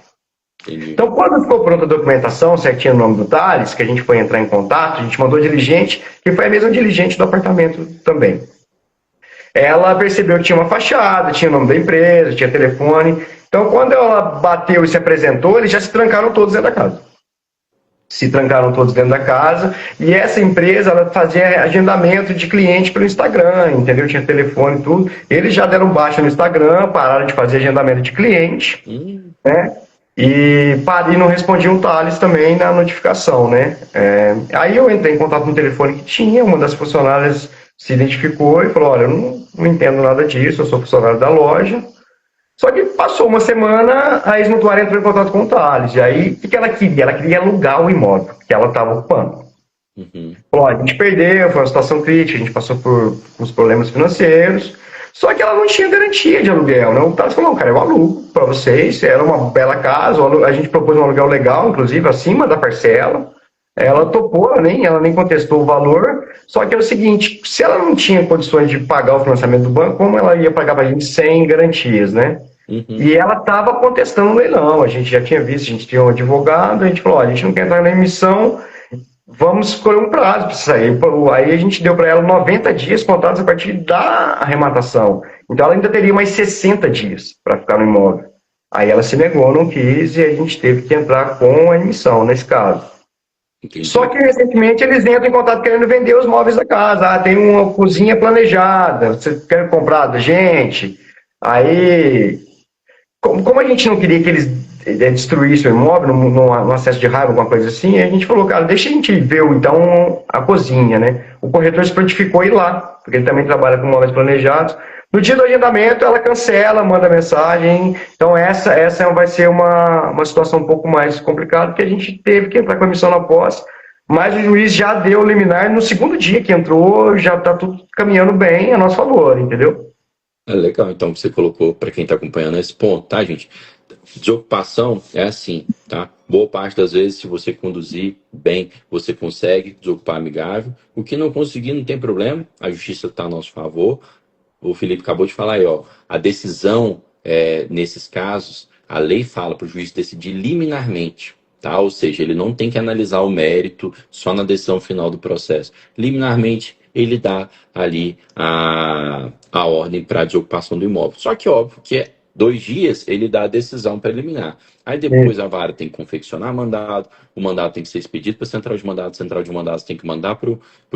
Entendi. Então, quando ficou pronta a documentação, certinho o nome do Thales, que a gente foi entrar em contato, a gente mandou diligente, que foi a mesma diligente do apartamento também. Ela percebeu que tinha uma fachada, tinha o nome da empresa, tinha telefone. Então, quando ela bateu e se apresentou, eles já se trancaram todos dentro da casa. Se trancaram todos dentro da casa, e essa empresa ela fazia agendamento de cliente pelo Instagram, entendeu? Tinha telefone e tudo. Eles já deram baixa no Instagram, pararam de fazer agendamento de cliente, Hum, né? E não respondiam o Thales também na notificação, né? Aí eu entrei em contato no telefone que tinha, uma das funcionárias se identificou e falou, olha, eu não entendo nada disso, eu sou funcionário da loja. Só que passou uma semana, a ex-mutuária entrou em contato com o Thales. E aí, o que ela queria? Ela queria alugar o imóvel que ela estava ocupando. uhum. Falou, a gente perdeu, foi uma situação crítica, a gente passou por uns problemas financeiros. Só que ela não tinha garantia de aluguel, né? O Thales falou, não, cara, eu alugo para vocês, era uma bela casa, a gente propôs um aluguel legal, inclusive, acima da parcela. Ela topou, ela nem contestou o valor, só que é o seguinte, se ela não tinha condições de pagar o financiamento do banco, como ela ia pagar para a gente sem garantias, né? Uhum. E ela estava contestando o leilão, a gente já tinha visto, a gente tinha um advogado, a gente falou, a gente não quer entrar na emissão, vamos escolher um prazo para sair. Aí a gente deu para ela 90 dias contados a partir da arrematação. Então ela ainda teria mais 60 dias para ficar no imóvel. Aí ela se negou, não quis, e a gente teve que entrar com a emissão nesse caso. Só Entendi. que recentemente eles entram em contato querendo vender os móveis da casa. Tem uma cozinha planejada, você quer comprar da gente? Aí, como a gente não queria que eles destruíssem o imóvel, num acesso de raiva, alguma coisa assim, a gente falou, cara, deixa a gente ver então a cozinha, né? O corretor se prontificou a ir lá, porque ele também trabalha com móveis planejados. No dia do agendamento, ela cancela, manda mensagem. Então, essa vai ser uma situação um pouco mais complicada, porque a gente teve que entrar com a missão na posse, mas o juiz já deu o liminar no segundo dia que entrou, já está tudo caminhando bem a nosso favor, entendeu? É legal, então, que você colocou para quem está acompanhando esse ponto, tá, gente? Desocupação é assim, tá? Boa parte das vezes, se você conduzir bem, você consegue desocupar amigável. O que não conseguir, não tem problema, a justiça está a nosso favor. O Felipe acabou de falar aí, ó, a decisão, nesses casos, a lei fala para o juiz decidir liminarmente, tá? Ou seja, ele não tem que analisar o mérito só na decisão final do processo. Liminarmente, ele dá ali a ordem para a desocupação do imóvel. Só que, óbvio, que 2 dias, ele dá a decisão preliminar. Aí depois a vara tem que confeccionar mandado, o mandado tem que ser expedido para a central de mandados tem que mandar para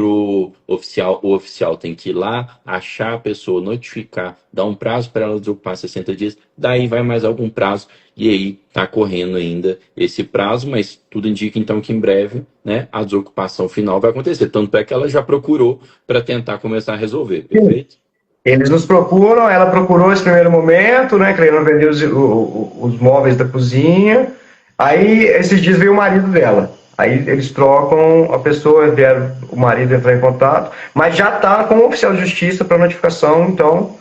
o oficial, o oficial tem que ir lá, achar a pessoa, notificar, dar um prazo para ela desocupar 60 dias, daí vai mais algum prazo, e aí está correndo ainda esse prazo, mas tudo indica então que em breve, né, a desocupação final vai acontecer. Tanto é que ela já procurou para tentar começar a resolver, perfeito? Eles nos procuram, ela procurou esse primeiro momento, né, querendo vender os móveis da cozinha. Aí, esses dias veio o marido dela. Aí eles trocam, a pessoa, vieram, o marido entrar em contato, mas já está com o oficial de justiça para notificação, então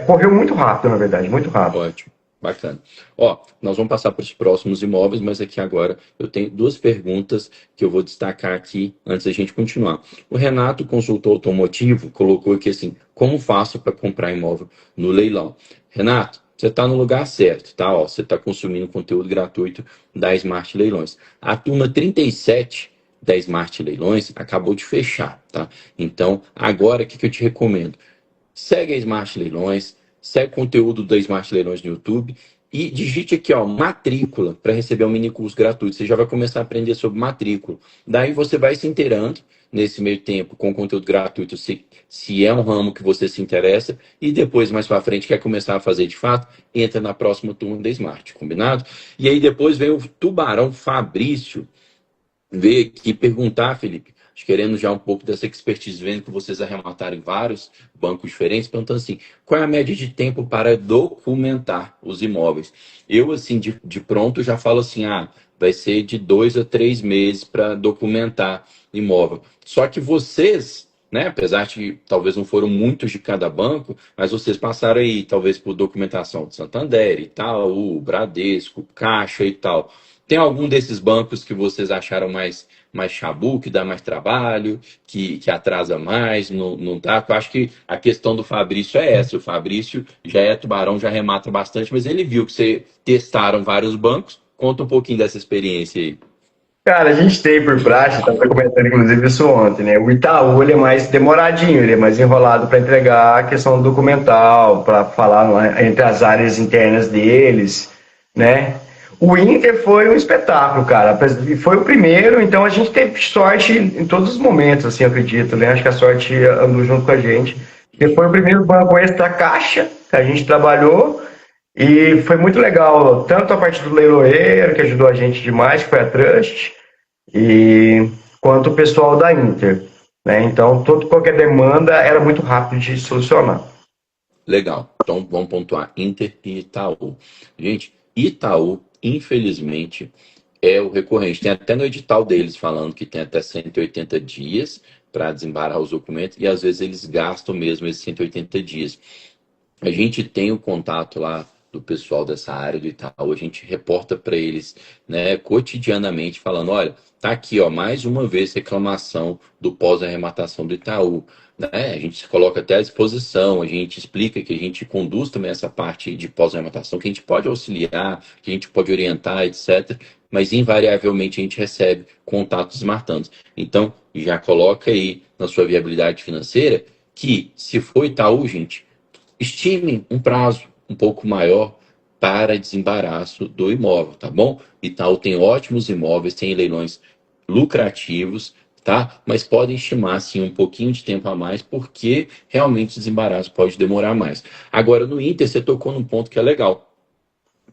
correu muito rápido, na verdade, muito rápido. Ótimo, bacana. Ó, nós vamos passar para os próximos imóveis, mas aqui agora eu tenho 2 perguntas que eu vou destacar aqui antes da gente continuar. O Renato, consultor automotivo, colocou aqui assim: como faço para comprar imóvel no leilão? Renato, você está no lugar certo, tá? Ó, você está consumindo conteúdo gratuito da Smart Leilões. A turma 37 da Smart Leilões acabou de fechar, tá? Então, agora o que eu te recomendo? Segue a Smart Leilões, segue o conteúdo da Smart Leilões no YouTube e digite aqui, ó, matrícula, para receber um mini curso gratuito. Você já vai começar a aprender sobre matrícula. Daí você vai se inteirando nesse meio tempo com conteúdo gratuito, se é um ramo que você se interessa, e depois, mais para frente, quer começar a fazer de fato, entra na próxima turma da Smart, combinado? E aí depois vem o Tubarão Fabrício, veio aqui perguntar, Felipe, querendo já um pouco dessa expertise, vendo que vocês arremataram em vários bancos diferentes, perguntando assim, qual é a média de tempo para documentar os imóveis? Eu, assim, de pronto, já falo assim, vai ser de 2 a 3 meses para documentar imóvel. Só que vocês, né, apesar de talvez não foram muitos de cada banco, mas vocês passaram aí, talvez, por documentação de Santander, Itaú, Bradesco, Caixa e tal. Tem algum desses bancos que vocês acharam mais chabu, que dá mais trabalho, que atrasa mais, não tá? Eu acho que a questão do Fabrício é essa. O Fabrício já é tubarão, já remata bastante, mas ele viu que vocês testaram vários bancos. Conta um pouquinho dessa experiência aí. Cara, a gente tem por praxe, estava comentando inclusive isso ontem, né? O Itaú ele é mais demoradinho, ele é mais enrolado para entregar a questão documental, para falar entre as áreas internas deles, né? O Inter foi um espetáculo, cara. E foi o primeiro, então a gente teve sorte em todos os momentos, assim, eu acredito, né? Acho que a sorte andou junto com a gente. E foi o primeiro banco extra caixa que a gente trabalhou. E foi muito legal, tanto a parte do leiloeiro, que ajudou a gente demais, que foi a Trust, e quanto o pessoal da Inter, né? Então, qualquer demanda era muito rápido de solucionar. Legal. Então, vamos pontuar Inter e Itaú. Gente, Itaú, infelizmente, é o recorrente. Tem até no edital deles falando que tem até 180 dias para desembargar os documentos e às vezes eles gastam mesmo esses 180 dias. A gente tem o contato lá do pessoal dessa área do Itaú, a gente reporta para eles, né, cotidianamente, falando, olha, tá aqui, ó, mais uma vez reclamação do pós-arrematação do Itaú, né? A gente se coloca até à disposição, a gente explica que a gente conduz também essa parte de pós-arrematação, que a gente pode auxiliar, que a gente pode orientar, etc., mas invariavelmente a gente recebe contatos desmartantes. Então, já coloca aí na sua viabilidade financeira que, se for Itaú, gente, estime um prazo um pouco maior para desembaraço do imóvel, tá bom? Itaú tem ótimos imóveis, tem leilões lucrativos, tá? Mas podem estimar, sim, um pouquinho de tempo a mais, porque realmente o desembaraço pode demorar mais. Agora, no Inter, você tocou num ponto que é legal.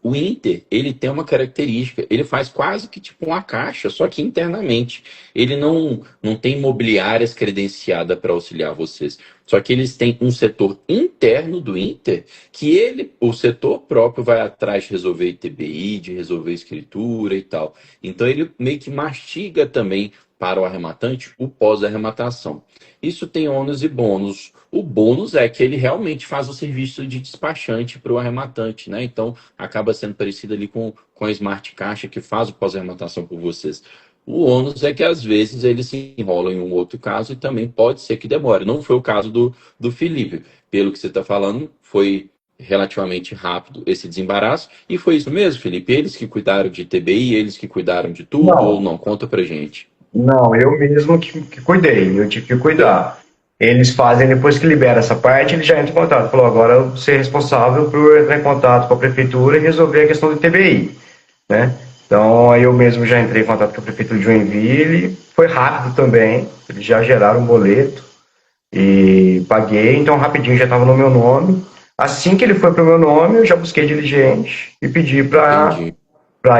O Inter, ele tem uma característica, ele faz quase que tipo uma caixa, só que internamente. Ele não tem imobiliárias credenciadas para auxiliar vocês. Só que eles têm um setor interno do Inter que o setor próprio vai atrás de resolver ITBI, de resolver escritura e tal. Então ele meio que mastiga também para o arrematante o pós-arrematação. Isso tem ônus e bônus. O bônus é que ele realmente faz o serviço de despachante para o arrematante, né? Então acaba sendo parecido ali com a Smart Caixa que faz o pós-arrematação por vocês. O ônus é que às vezes eles se enrolam em um outro caso e também pode ser que demore. Não foi o caso do Felipe. Pelo que você está falando, foi relativamente rápido esse desembaraço. E foi isso mesmo, Felipe? Eles que cuidaram de TBI, eles que cuidaram de tudo ou Não, não? Conta pra gente. não, eu mesmo que cuidei, eu tive que cuidar. Eles fazem, depois que libera essa parte, ele já entra em contato. Falou, agora você é responsável por entrar em contato com a prefeitura e resolver a questão do TBI, né? Então, aí eu mesmo já entrei em contato com a prefeitura de Joinville, foi rápido também, eles já geraram um boleto e paguei, então rapidinho já estava no meu nome. Assim que ele foi para o meu nome, eu já busquei diligente e pedi para Entendi.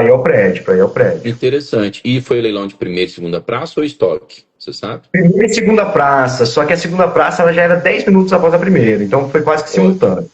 ir ao prédio, para ir ao prédio. Interessante. E foi leilão de primeira e segunda praça ou estoque? Você sabe? Primeira e segunda praça, só que a segunda praça ela já era 10 minutos após a primeira, então foi quase que simultâneo.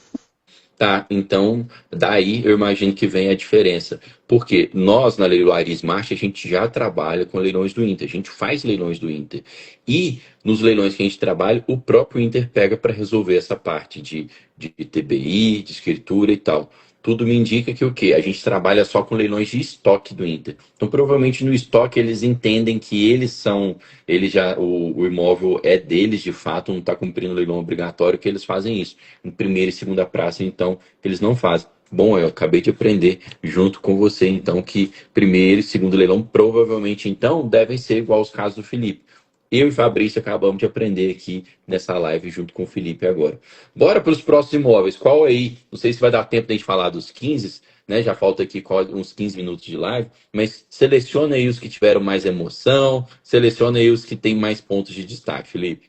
Tá, então daí eu imagino que vem a diferença. Porque nós na Leiloaria Smart a gente já trabalha com leilões do Inter, a gente faz leilões do Inter. E nos leilões que a gente trabalha, o próprio Inter pega para resolver essa parte de TBI, de escritura e tal. Tudo me indica que o quê? A gente trabalha só com leilões de estoque do Inter. Então, provavelmente no estoque eles entendem que eles são, eles já, o imóvel é deles de fato, não está cumprindo o leilão obrigatório, que eles fazem isso. Em primeira e segunda praça, então, eles não fazem. Bom, eu acabei de aprender junto com você, então, que primeiro e segundo leilão provavelmente, então, devem ser igual aos casos do Felipe. Eu e Fabrício acabamos de aprender aqui nessa live junto com o Felipe agora. Bora para os próximos imóveis. Qual aí? Não sei se vai dar tempo de a gente falar dos 15, né? Já falta aqui uns 15 minutos de live, mas seleciona aí os que tiveram mais emoção, seleciona aí os que têm mais pontos de destaque, Felipe.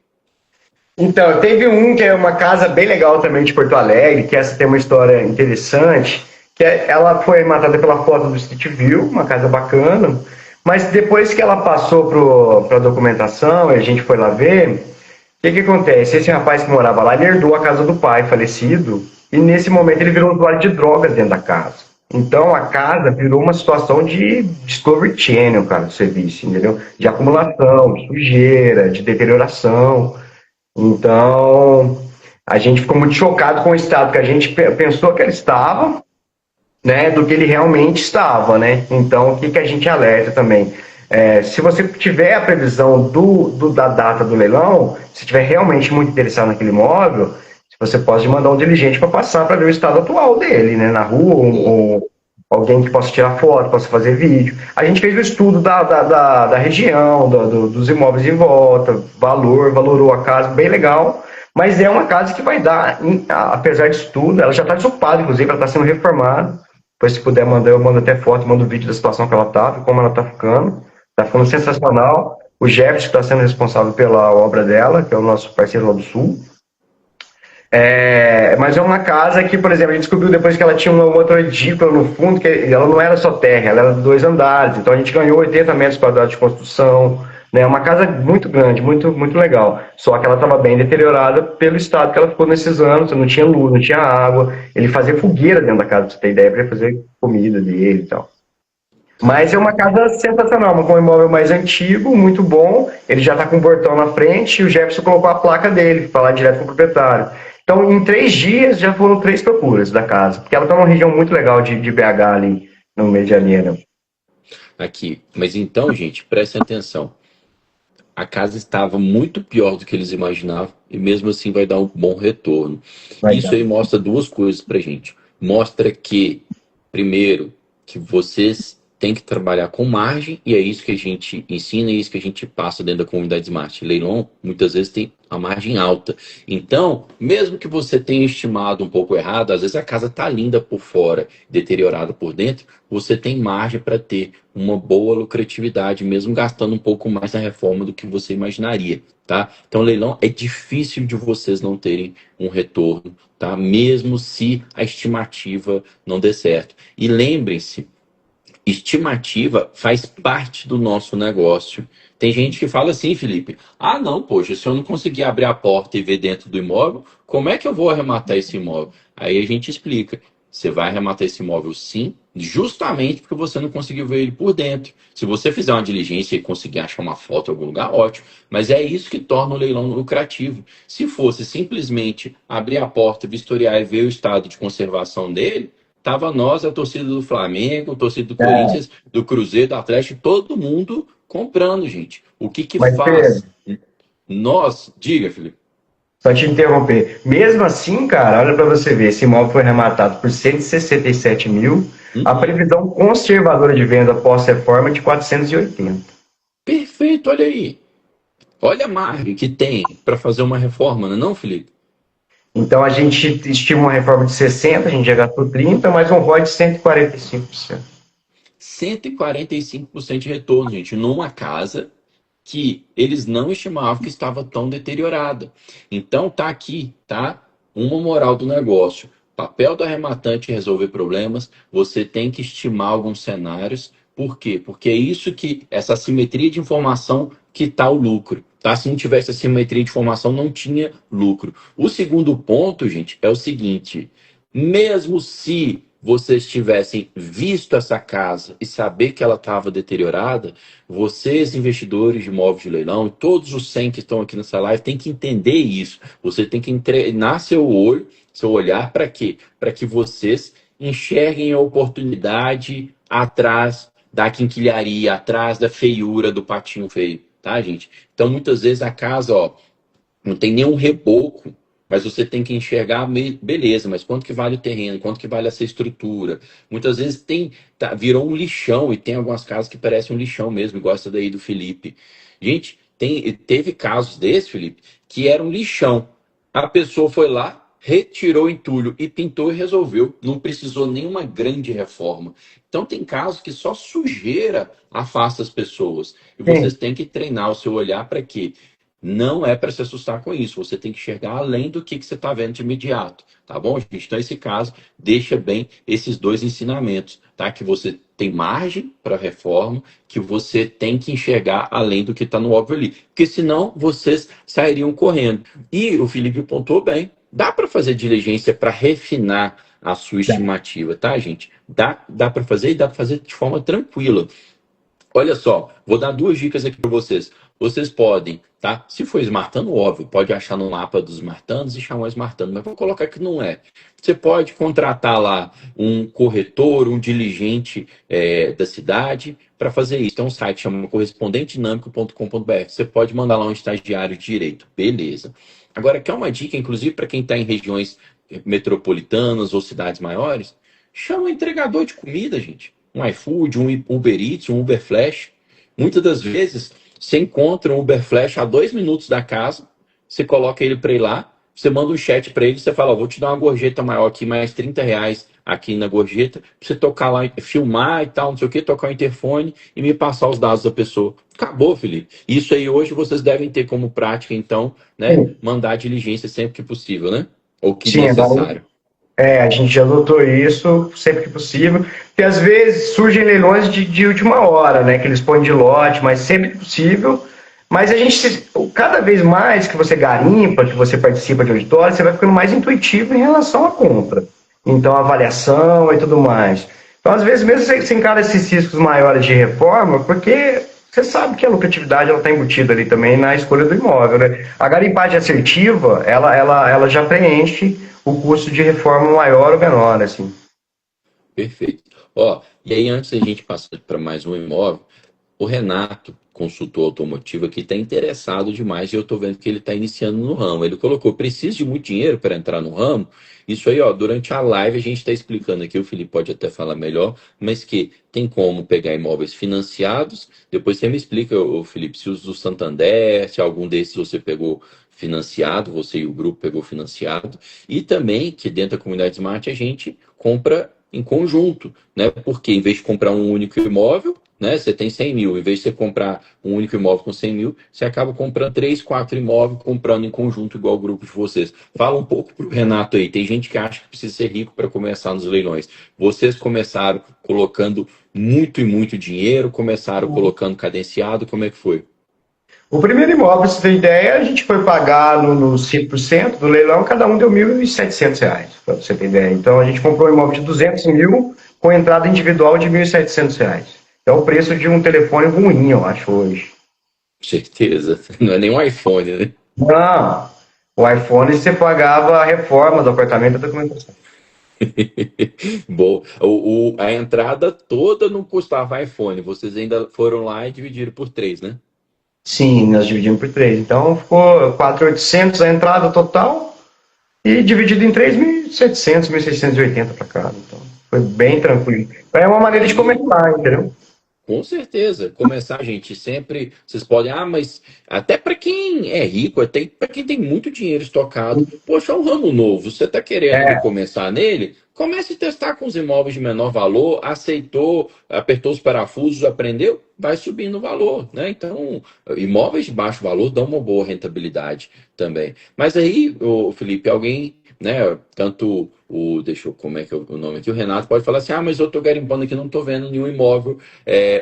Então, teve um que é uma casa bem legal também de Porto Alegre, que essa tem uma história interessante, ela foi matada pela foto do Street View, uma casa bacana, mas depois que ela passou para a documentação, e a gente foi lá ver, o que acontece? Esse rapaz que morava lá, ele herdou a casa do pai falecido, e nesse momento ele virou um usuário de drogas dentro da casa. Então a casa virou uma situação de Discovery Channel, cara, do serviço, entendeu? De acumulação, de sujeira, de deterioração. Então, a gente ficou muito chocado com o estado que a gente pensou que ele estava, né, do que ele realmente estava, né? Então, o que a gente alerta também? Se você tiver a previsão da data do leilão, se estiver realmente muito interessado naquele imóvel, você pode mandar um diligente para passar para ver o estado atual dele, né, na rua, ou alguém que possa tirar foto, possa fazer vídeo. A gente fez o estudo da região, dos imóveis em volta, valorou a casa, bem legal, mas é uma casa que vai dar, apesar disso tudo, ela já está desocupada, inclusive, ela está sendo reformada. Depois, se puder mandar, eu mando até foto, mando vídeo da situação que ela está, como ela está ficando sensacional. O Jefferson está sendo responsável pela obra dela, que é o nosso parceiro lá do Sul. Mas é uma casa que, por exemplo, a gente descobriu depois que ela tinha uma outra edícula no fundo, que ela não era só terra, ela era de 2 andares. Então a gente ganhou 80 metros quadrados de construção. Né? Uma casa muito grande, muito, muito legal. Só que ela estava bem deteriorada pelo estado que ela ficou nesses anos. Não tinha luz, não tinha água. Ele fazia fogueira dentro da casa, pra você ter ideia, para fazer comida dele e tal. Mas é uma casa sensacional, com um imóvel mais antigo, muito bom. Ele já está com um portão na frente e o Jefferson colocou a placa dele, falar direto com o proprietário. Então, em 3 dias, já foram 3 procuras da casa, porque ela está numa região muito legal de BH ali, no meio de janeiro. Aqui. Mas então, gente, prestem atenção. A casa estava muito pior do que eles imaginavam e mesmo assim vai dar um bom retorno. Vai Isso dar. aí mostra duas coisas pra gente. Mostra que, primeiro, que vocês têm que trabalhar com margem e é isso que a gente ensina e é isso que a gente passa dentro da comunidade Smart. Leilão, muitas vezes tem a margem alta. Então, mesmo que você tenha estimado um pouco errado, às vezes a casa tá linda por fora, deteriorada por dentro, você tem margem para ter uma boa lucratividade, mesmo gastando um pouco mais na reforma do que você imaginaria, tá? Então, leilão é difícil de vocês não terem um retorno, tá? Mesmo se a estimativa não der certo. E lembrem-se, estimativa faz parte do nosso negócio. Tem gente que fala assim, Felipe, ah não, poxa, se eu não conseguir abrir a porta e ver dentro do imóvel, como é que eu vou arrematar esse imóvel? Aí a gente explica, você vai arrematar esse imóvel sim, justamente porque você não conseguiu ver ele por dentro. Se você fizer uma diligência e conseguir achar uma foto em algum lugar, ótimo. Mas é isso que torna o leilão lucrativo. Se fosse simplesmente abrir a porta, vistoriar e ver o estado de conservação dele, tava nós, a torcida do Flamengo, a torcida do Corinthians, do Cruzeiro, do Atlético, todo mundo comprando, gente. O que que Mas, Pedro, faz? Nós, diga, Felipe. só te interromper. Mesmo assim, cara, olha para você ver, esse imóvel foi arrematado por 167 mil, a Uhum. previsão conservadora de venda pós-reforma é de 480. Perfeito, olha aí. Olha a margem que tem para fazer uma reforma, não é não, Felipe? Então a gente estima uma reforma de 60, a gente já gastou 30, mais um ROI de 145%. 145% de retorno, gente, numa casa que eles não estimavam que estava tão deteriorada. Então tá aqui, tá? Uma moral do negócio. Papel do arrematante é resolver problemas, você tem que estimar alguns cenários. Por quê? Porque é isso que, essa assimetria de informação que está o lucro. Tá? Se não tivesse assimetria de informação, não tinha lucro. O segundo ponto, gente, é o seguinte: mesmo se vocês tivessem visto essa casa e saber que ela estava deteriorada, vocês, investidores de imóveis de leilão, todos os 100 que estão aqui nessa live, tem que entender isso. Você tem que treinar seu olho, seu olhar para quê? Para que vocês enxerguem a oportunidade atrás da quinquilharia, atrás da feiura do patinho feio, tá, gente? Então, muitas vezes a casa, ó, não tem nenhum reboco, mas você tem que enxergar, beleza, mas quanto que vale o terreno, quanto que vale essa estrutura. Muitas vezes virou um lixão, e tem algumas casas que parecem um lixão mesmo, igual essa daí do Felipe. Gente, teve casos desse, Felipe, que era um lixão. A pessoa foi lá, retirou o entulho e pintou e resolveu. Não precisou nenhuma grande reforma. Então tem casos que só sujeira afasta as pessoas. E vocês Sim. têm que treinar o seu olhar para quê? Não é para se assustar com isso. Você tem que enxergar além do que você está vendo de imediato. Tá bom, gente? Então, esse caso, deixa bem esses dois ensinamentos, tá? Que você tem margem para reforma, que você tem que enxergar além do que está no óbvio ali. Porque senão, vocês sairiam correndo. E o Felipe pontuou bem. Dá para fazer diligência para refinar a sua estimativa, tá, gente? Dá para fazer e dá para fazer de forma tranquila. Olha só, vou dar duas dicas aqui para vocês. Vocês podem, tá? Se for esmartano, óbvio, pode achar no mapa dos esmartanos e chamar esmartano, mas vou colocar que não é. Você pode contratar lá um corretor, um diligente da cidade para fazer isso. Tem um site chamado correspondentedinâmico.com.br. Você pode mandar lá um estagiário de direito. Beleza. Agora, quer uma dica, inclusive, para quem está em regiões metropolitanas ou cidades maiores? Chama um entregador de comida, gente. Um iFood, um Uber Eats, um Uber Flash. Muitas das vezes você encontra um Uber Flash a 2 minutos da casa, você coloca ele para ir lá, você manda um chat para ele, você fala, vou te dar uma gorjeta maior aqui, mais R$ 30 aqui na gorjeta, pra você tocar lá, filmar e tal, não sei o que, tocar o interfone e me passar os dados da pessoa. Acabou, Felipe. Isso aí hoje vocês devem ter como prática, então, né, Sim, mandar a diligência sempre que possível, né? Ou que sim, necessário. a gente já adotou isso sempre que possível, porque às vezes surgem leilões de última hora, né? Que eles põem de lote, mas sempre que possível. Mas a gente, cada vez mais que você garimpa, que você participa de auditório, você vai ficando mais intuitivo em relação à compra. Então, avaliação e tudo mais. Então, às vezes, mesmo você encara esses riscos maiores de reforma, porque você sabe que a lucratividade está embutida ali também na escolha do imóvel, né? A garimpagem assertiva, ela já preenche o custo de reforma maior ou menor, assim. Perfeito. Ó, e aí antes da gente passar para mais um imóvel, o Renato, consultor automotivo aqui, está interessado demais e eu estou vendo que ele está iniciando no ramo. Ele colocou, precisa de muito dinheiro para entrar no ramo? Isso aí, ó, durante a live a gente está explicando aqui, o Felipe pode até falar melhor, mas que tem como pegar imóveis financiados. Depois você me explica, ô, Felipe, se os do Santander, se algum desses você pegou financiado, você e o grupo pegou financiado. E também que dentro da comunidade Smart a gente compra em conjunto, né? Porque em vez de comprar um único imóvel, né? Você tem 100 mil, em vez de você comprar um único imóvel com 100 mil, você acaba comprando 3, 4 imóveis, comprando em conjunto igual o grupo de vocês. Fala um pouco pro Renato aí, tem gente que acha que precisa ser rico para começar nos leilões. Vocês começaram colocando muito e muito dinheiro, começaram colocando cadenciado, como é que foi? O primeiro imóvel, pra você ter ideia, a gente foi pagar no 5% do leilão, cada um deu R$ 1.700, para você ter ideia. Então, a gente comprou um imóvel de 200 mil com entrada individual de R$ 1.700. É o preço de um telefone ruim, eu acho, hoje. Certeza. Não é nem um iPhone, né? Não, o iPhone você pagava a reforma do apartamento e a documentação. Bom, a entrada toda não custava iPhone. Vocês ainda foram lá e dividiram por três, né? Sim, nós dividimos por três. Então, ficou 4.800 a entrada total e dividido em 3.700, 1.680 para cada. Então, foi bem tranquilo. É uma maneira de começar, entendeu? Com certeza. Começar, gente, sempre. Vocês podem. Ah, mas até para quem é rico, até para quem tem muito dinheiro estocado. Poxa, é um ramo novo. Você está querendo É, recomeçar nele? Comece a testar com os imóveis de menor valor. Aceitou, apertou os parafusos, aprendeu, vai subindo o valor, né? Então, imóveis de baixo valor dão uma boa rentabilidade também. Mas aí, ô, Felipe, alguém, né? Tanto o. Deixa eu. Como é que é o nome aqui? O Renato pode falar assim: ah, mas eu tô garimpando aqui, não tô vendo nenhum imóvel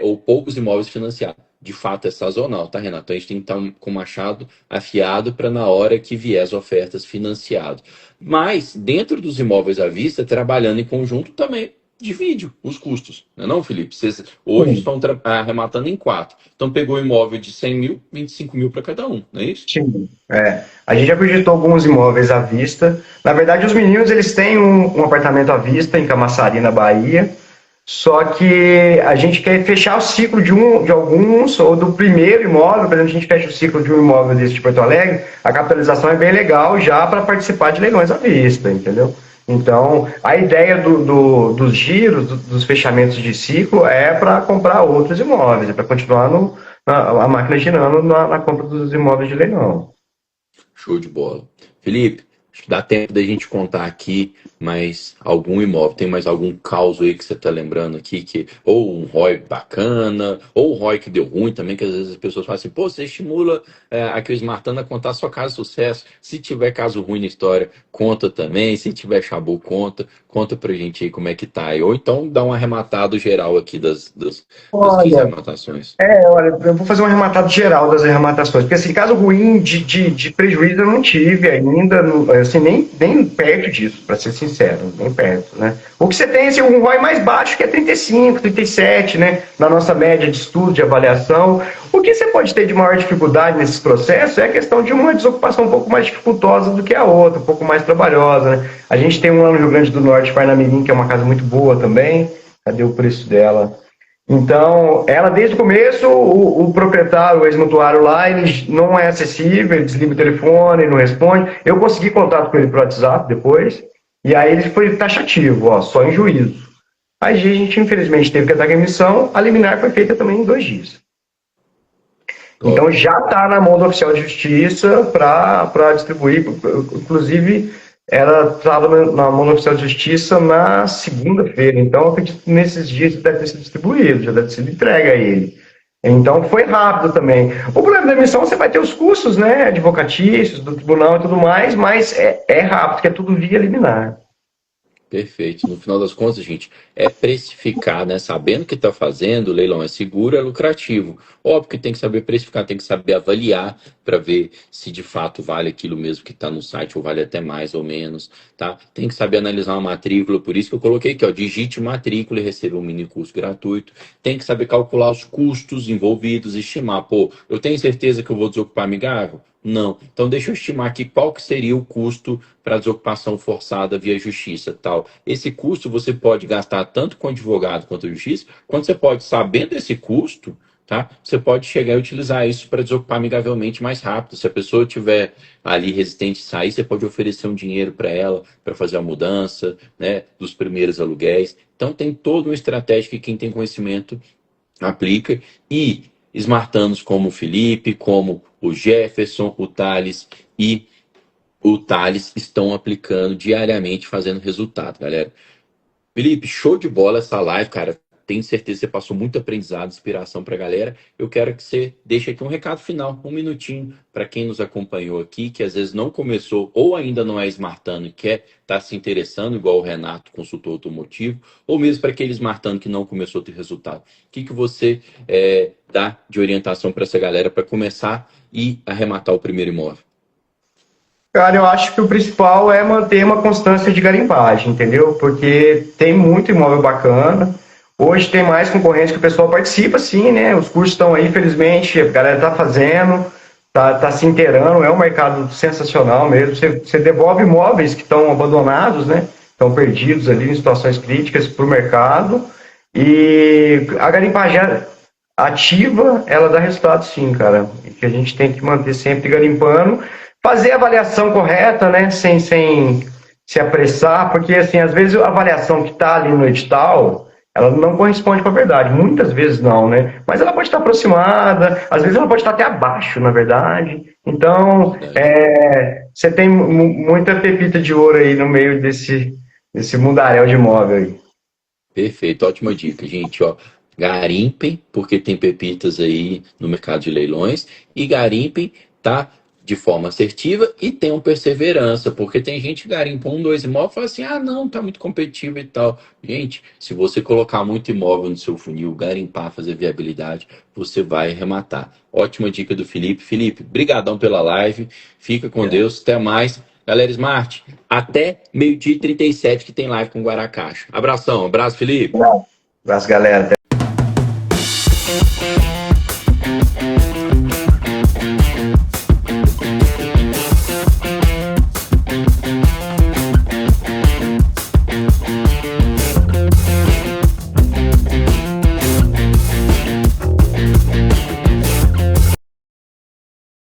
ou poucos imóveis financiados. De fato, é sazonal, tá, Renato? Então, a gente tem que estar com o machado afiado para na hora que vier as ofertas financiado. Mas, dentro dos imóveis à vista, trabalhando em conjunto também divide os custos, não é não, Felipe? Vocês hoje sim, estão arrematando em quatro. Então, pegou o imóvel de 100 mil, 25 mil para cada um, não é isso? sim. É. A gente já projetou alguns imóveis à vista. Na verdade, os meninos eles têm um apartamento à vista em Camaçari, na Bahia. Só que a gente quer fechar o ciclo de alguns, ou do primeiro imóvel, por exemplo, a gente fecha o ciclo de um imóvel desse de Porto Alegre, a capitalização é bem legal já para participar de leilões à vista, entendeu? Então, a ideia dos giros, dos fechamentos de ciclo, é para comprar outros imóveis, é para continuar a máquina girando na compra dos imóveis de leilão. Show de bola. Felipe, acho que dá tempo da gente contar aqui mais algum imóvel. Tem mais algum caos aí que você está lembrando aqui? Ou um ROI bacana, ou um ROI que deu ruim também, que às vezes as pessoas falam assim, pô, você estimula aqui o Smartana a contar sua casa de sucesso. Se tiver caso ruim na história, conta também. Se tiver chabu, conta. Conta pra gente aí como é que tá aí. Ou então dá um arrematado geral aqui das 15 Olha, arrematações. olha, eu vou fazer um arrematado geral das arrematações, porque assim, caso ruim de prejuízo eu não tive ainda, assim, nem perto disso, para ser sincero, nem perto, né? O que você tem é assim, um ROI mais baixo, que é 35, 37, né? Na nossa média de estudo, de avaliação. O que você pode ter de maior dificuldade nesses processos é a questão de uma desocupação um pouco mais dificultosa do que a outra, um pouco mais trabalhosa, né? A gente tem um lá no Rio Grande do Norte, Parnamirim, que é uma casa muito boa também. Cadê o preço dela? Então, ela desde o começo, o proprietário, o ex-mutuário lá, ele não é acessível, ele desliga o telefone, não responde. Eu consegui contato com ele por WhatsApp depois, e aí ele foi taxativo, ó, só em juízo. Aí a gente, infelizmente, teve que dar remissão, a liminar foi feita também em 2 dias. Top. Então já está na mão do oficial de justiça para distribuir. Inclusive, ela estava na mão do oficial de justiça na segunda-feira. Então, eu acredito que nesses dias deve ter sido distribuído, já deve ter sido entregue a ele. Então, foi rápido também. O problema da emissão, você vai ter os custos, né, advocatícios, do tribunal e tudo mais, mas é rápido, que é tudo via liminar. Perfeito. No final das contas, gente, é precificar, né? Sabendo o que está fazendo, o leilão é seguro, é lucrativo. Óbvio que tem que saber precificar, tem que saber avaliar para ver se de fato vale aquilo mesmo que está no site ou vale até mais ou menos, tá? Tem que saber analisar uma matrícula, por isso que eu coloquei aqui, ó, digite matrícula e receba um mini curso gratuito. Tem que saber calcular os custos envolvidos, estimar, pô, eu tenho certeza que eu vou desocupar amigável? Não. Então deixa eu estimar aqui qual que seria o custo para desocupação forçada via justiça, tal. Esse custo você pode gastar tanto com advogado quanto a justiça, quanto você pode, sabendo esse custo, tá? Você pode chegar e utilizar isso para desocupar amigavelmente mais rápido. Se a pessoa tiver ali resistente a sair, você pode oferecer um dinheiro para ela para fazer a mudança, né, dos primeiros aluguéis. Então tem toda uma estratégia que quem tem conhecimento aplica e smartanos como o Felipe, como o Jefferson, o Thales e o Thales estão aplicando diariamente, fazendo resultado, galera. Felipe, show de bola essa live, cara. Tenho certeza que você passou muito aprendizado, inspiração para a galera. Eu quero que você deixe aqui um recado final, um minutinho, para quem nos acompanhou aqui, que às vezes não começou ou ainda não é smartano e quer estar se interessando, igual o Renato, consultor automotivo, ou mesmo para aquele smartano que não começou a ter resultado. O que você dá de orientação para essa galera para começar e arrematar o primeiro imóvel? Cara, eu acho que o principal é manter uma constância de garimpagem, entendeu? Porque tem muito imóvel bacana. Hoje tem mais concorrência que o pessoal participa, sim, né? Os cursos estão aí, infelizmente, a galera tá fazendo, tá se inteirando, é um mercado sensacional mesmo. Você devolve imóveis que estão abandonados, né? Estão perdidos ali em situações críticas para o mercado. E a garimpagem ativa, ela dá resultado sim, cara. E que a gente tem que manter sempre garimpando, fazer a avaliação correta, né? Sem se apressar, porque assim, às vezes a avaliação que está ali no edital, ela não corresponde com a verdade. Muitas vezes não, né? Mas ela pode estar aproximada, às vezes ela pode estar até abaixo, na verdade. Então, Verdade. você tem muita pepita de ouro aí no meio desse mundaréu de imóvel aí. Perfeito, ótima dica, gente. Ó, garimpem, porque tem pepitas aí no mercado de leilões, e garimpem, tá? De forma assertiva e tenham perseverança, porque tem gente que garimpa um, dois imóveis e fala assim: ah, não, tá muito competitivo e tal. Gente, se você colocar muito imóvel no seu funil, garimpar, fazer viabilidade, você vai arrematar. Ótima dica do Felipe. Felipe, brigadão pela live, fica com Deus, até mais. Galera Smart, até meio-dia e 37 que tem live com Guaracacha. Abração, abraço, Felipe. Abraço, galera.